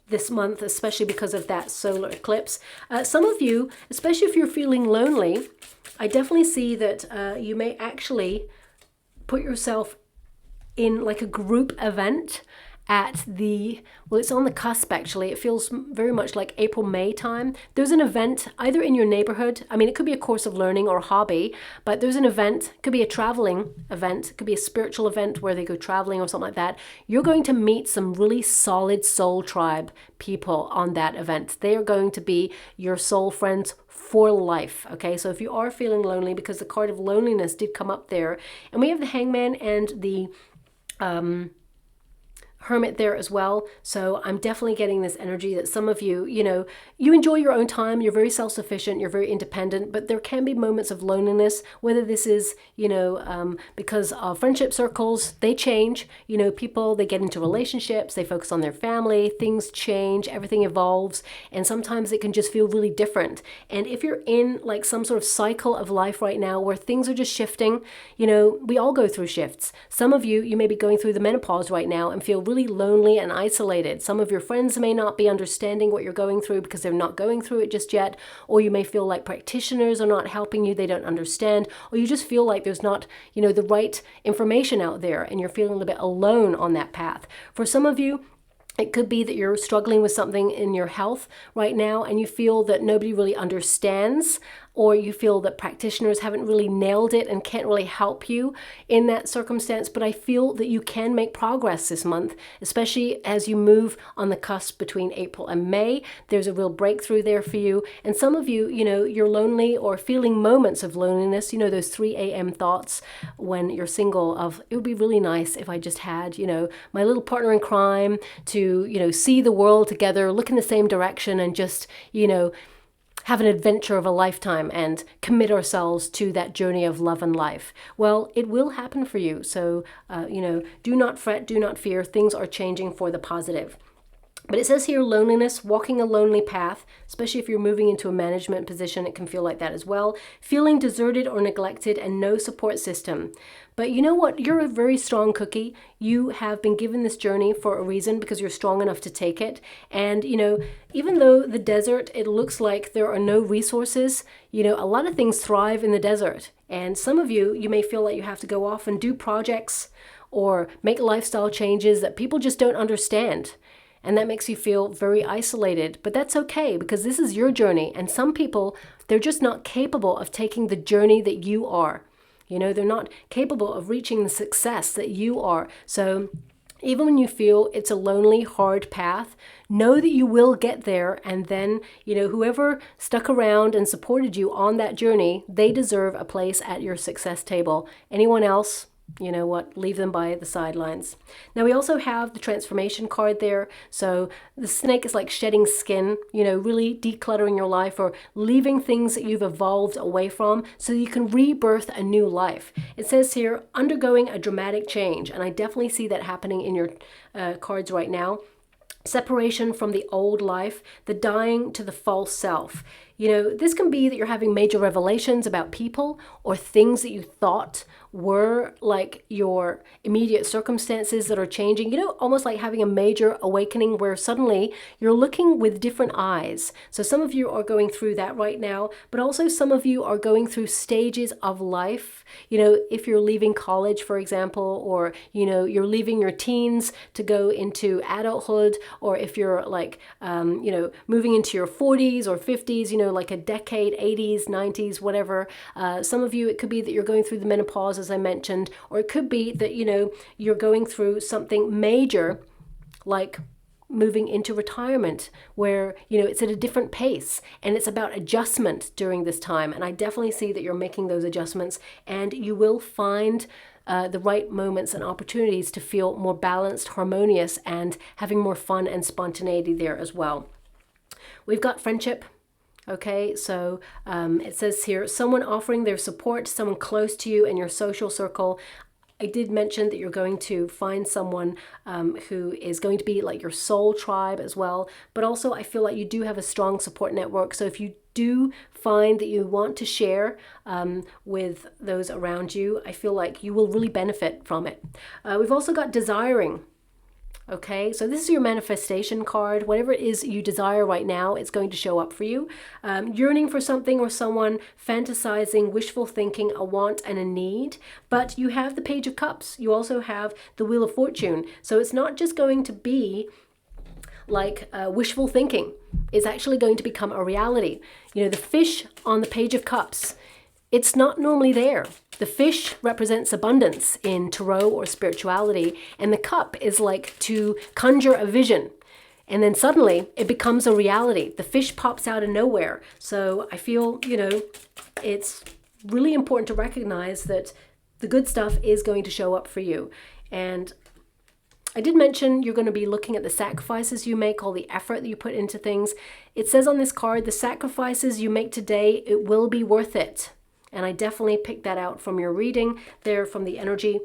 A: this month, especially because of that solar eclipse. Some of you, especially if you're feeling lonely, I definitely see that you may actually put yourself in like a group event at the, well, it's on the cusp actually. It feels very much like April, May time. There's an event either in your neighborhood. I mean, it could be a course of learning or a hobby, but there's an event, could be a traveling event, could be a spiritual event where they go traveling or something like that. You're going to meet some really solid soul tribe people on that event. They are going to be your soul friends for life, okay? So if you are feeling lonely, because the card of loneliness did come up there, and we have the Hangman and the Hermit there as well. So I'm definitely getting this energy that some of you, you know, you enjoy your own time, you're very self-sufficient, you're very independent, but there can be moments of loneliness, whether this is, you know, because friendship circles, they change, you know, people, they get into relationships, they focus on their family, things change, everything evolves, and sometimes it can just feel really different. And if you're in like some sort of cycle of life right now where things are just shifting, you know, we all go through shifts. Some of you, you may be going through the menopause right now and feel really lonely and isolated. Some of your friends may not be understanding what you're going through because they're not going through it just yet, or you may feel like practitioners are not helping you, they don't understand, or you just feel like there's not, you know, the right information out there and you're feeling a little bit alone on that path. For some of you, it could be that you're struggling with something in your health right now and you feel that nobody really understands, or you feel that practitioners haven't really nailed it and can't really help you in that circumstance. But I feel that you can make progress this month, especially as you move on the cusp between April and May. There's a real breakthrough there for you. And some of you, you know, you're lonely or feeling moments of loneliness, you know, those 3 a.m. thoughts when you're single of, it would be really nice if I just had, you know, my little partner in crime to, you know, see the world together, look in the same direction and just, you know, have an adventure of a lifetime and commit ourselves to that journey of love and life. Well, it will happen for you. So, you know, do not fret, do not fear. Things are changing for the positive. But it says here, loneliness, walking a lonely path, especially if you're moving into a management position, it can feel like that as well. Feeling deserted or neglected and no support system. But you know what? You're a very strong cookie. You have been given this journey for a reason because you're strong enough to take it. And, you know, even though the desert, it looks like there are no resources, you know, a lot of things thrive in the desert. And some of you, you may feel like you have to go off and do projects or make lifestyle changes that people just don't understand. And that makes you feel very isolated, but that's okay because this is your journey. And some people, they're just not capable of taking the journey that you are. You know, they're not capable of reaching the success that you are. So even when you feel it's a lonely, hard path, know that you will get there. And then, you know, whoever stuck around and supported you on that journey, they deserve a place at your success table. Anyone else, you know what, leave them by the sidelines. Now we also have the transformation card there. So the snake is like shedding skin, you know, really decluttering your life or leaving things that you've evolved away from so you can rebirth a new life. It says here, undergoing a dramatic change. And I definitely see that happening in your cards right now. separation from the old life, the dying to the false self. You know, this can be that you're having major revelations about people or things that you thought were like your immediate circumstances that are changing. You know, almost like having a major awakening where suddenly you're looking with different eyes. So some of you are going through that right now, but also some of you are going through stages of life. You know, if you're leaving college, for example, or, you know, you're leaving your teens to go into adulthood, or if you're like, you know, moving into your 40s or 50s, you know, like a decade, 80s, 90s, whatever. Some of you, it could be that you're going through the menopause, as I mentioned, or it could be that, you know, you're going through something major, like moving into retirement, where, you know, it's at a different pace and it's about adjustment during this time. And I definitely see that you're making those adjustments, and you will find the right moments and opportunities to feel more balanced, harmonious, and having more fun and spontaneity there as well. We've got friendship. Okay, so it says here, someone offering their support, someone close to you in your social circle. I did mention that you're going to find someone who is going to be like your soul tribe as well. But also I feel like you do have a strong support network. So if you do find that you want to share with those around you, I feel like you will really benefit from it. We've also got desiring. Okay, so this is your manifestation card. Whatever it is you desire right now, it's going to show up for you. Yearning for something or someone, fantasizing, wishful thinking, a want and a need. But you have the Page of Cups. You also have the Wheel of Fortune. So it's not just going to be like wishful thinking. It's actually going to become a reality. You know, the fish on the Page of Cups, it's not normally there. The fish represents abundance in tarot or spirituality, and the cup is like to conjure a vision. And then suddenly it becomes a reality. The fish pops out of nowhere. So I feel, you know, it's really important to recognize that the good stuff is going to show up for you. And I did mention you're going to be looking at the sacrifices you make, all the effort that you put into things. It says on this card, the sacrifices you make today, it will be worth it. And I definitely picked that out from your reading there, from the energy.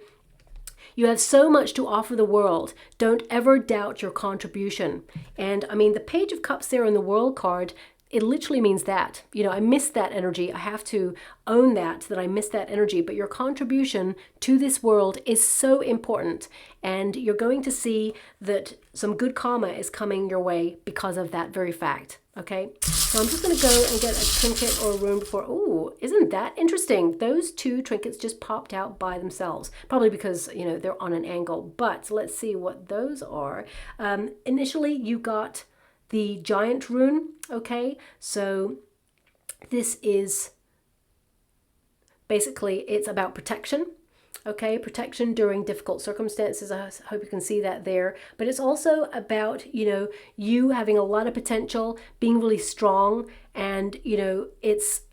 A: You have so much to offer the world. Don't ever doubt your contribution. And I mean, the Page of Cups there in the World card, it literally means that. You know, I missed that energy. I have to own that I missed that energy. But your contribution to this world is so important. And you're going to see that some good karma is coming your way because of that very fact. Okay, so I'm just going to go and get a trinket or a rune before. Oh, isn't that interesting? Those two trinkets just popped out by themselves, probably because, you know, they're on an angle. But let's see what those are. Initially, you got the giant rune. Okay, so this is basically, it's about protection. Okay, protection during difficult circumstances. I hope you can see that there. But it's also about, you know, you having a lot of potential, being really strong, and, you know, it's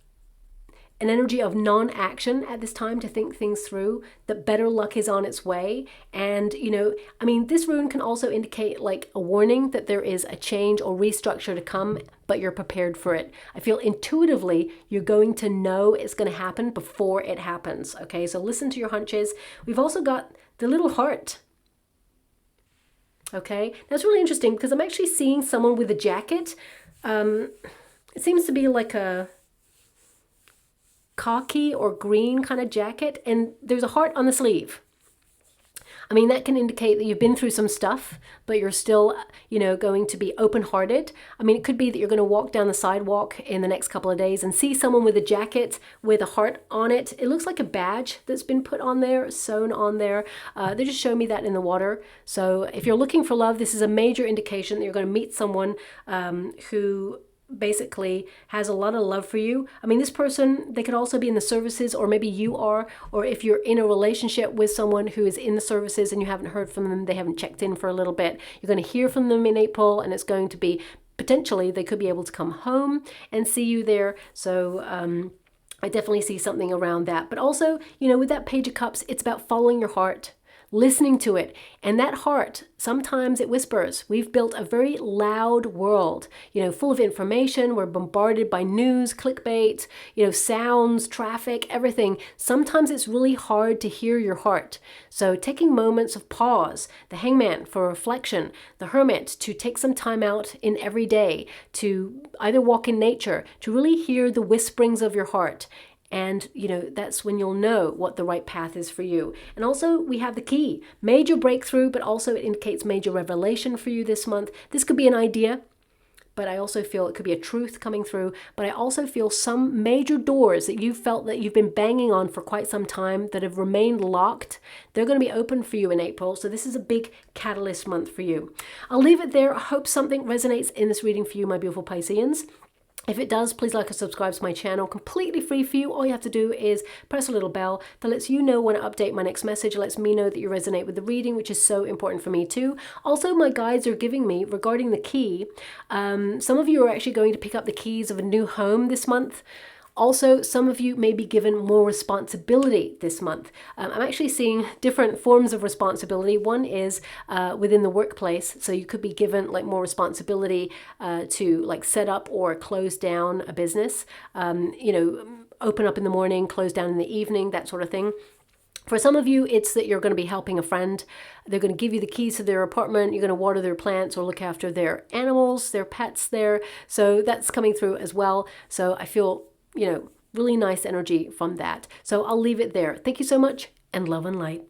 A: an energy of non-action at this time to think things through, that better luck is on its way. And, you know, I mean, this rune can also indicate like a warning that there is a change or restructure to come, but you're prepared for it. I feel intuitively you're going to know it's going to happen before it happens. Okay, so listen to your hunches. We've also got the little heart. Okay, that's really interesting because I'm actually seeing someone with a jacket. It seems to be like a khaki or green kind of jacket, and there's a heart on the sleeve. I mean, that can indicate that you've been through some stuff, but you're still, you know, going to be open-hearted. I mean, it could be that you're going to walk down the sidewalk in the next couple of days and see someone with a jacket with a heart on it. It looks like a badge that's been put on there, sewn on there. They just show me that in the water. So if you're looking for love, this is a major indication that you're going to meet someone who basically has a lot of love for you. I mean, this person, they could also be in the services, or maybe you are, or if you're in a relationship with someone who is in the services and you haven't heard from them, they haven't checked in for a little bit, you're going to hear from them in April, and it's going to be potentially, they could be able to come home and see you there. So I definitely see something around that. But also, you know, with that Page of Cups, it's about following your heart. listening to it. And that heart, sometimes it whispers. We've built a very loud world, full of information. We're bombarded by news, clickbait, sounds, traffic, everything. Sometimes it's really hard to hear your heart. So taking moments of pause, the Hangman for reflection, the Hermit to take some time out in every day to either walk in nature, to really hear the whisperings of your heart. And, that's when you'll know what the right path is for you. And also we have the key, major breakthrough, but also it indicates major revelation for you this month. This could be an idea, but I also feel it could be a truth coming through. But I also feel some major doors that you felt that you've been banging on for quite some time that have remained locked. They're going to be open for you in April. So this is a big catalyst month for you. I'll leave it there. I hope something resonates in this reading for you, my beautiful Pisceans. If it does, please like and subscribe to my channel, completely free for you. All you have to do is press a little bell that lets you know when I update my next message. It lets me know that you resonate with the reading, which is so important for me too. Also, my guides are giving me regarding the key. Some of you are actually going to pick up the keys of a new home this month. Also, some of you may be given more responsibility this month. I'm actually seeing different forms of responsibility. One is within the workplace. So you could be given like more responsibility to like set up or close down a business, open up in the morning, close down in the evening, that sort of thing. For some of you, it's that you're going to be helping a friend. They're going to give you the keys to their apartment. You're going to water their plants or look after their animals, their pets there. So that's coming through as well. So I feel really nice energy from that. So I'll leave it there. Thank you so much, and love and light.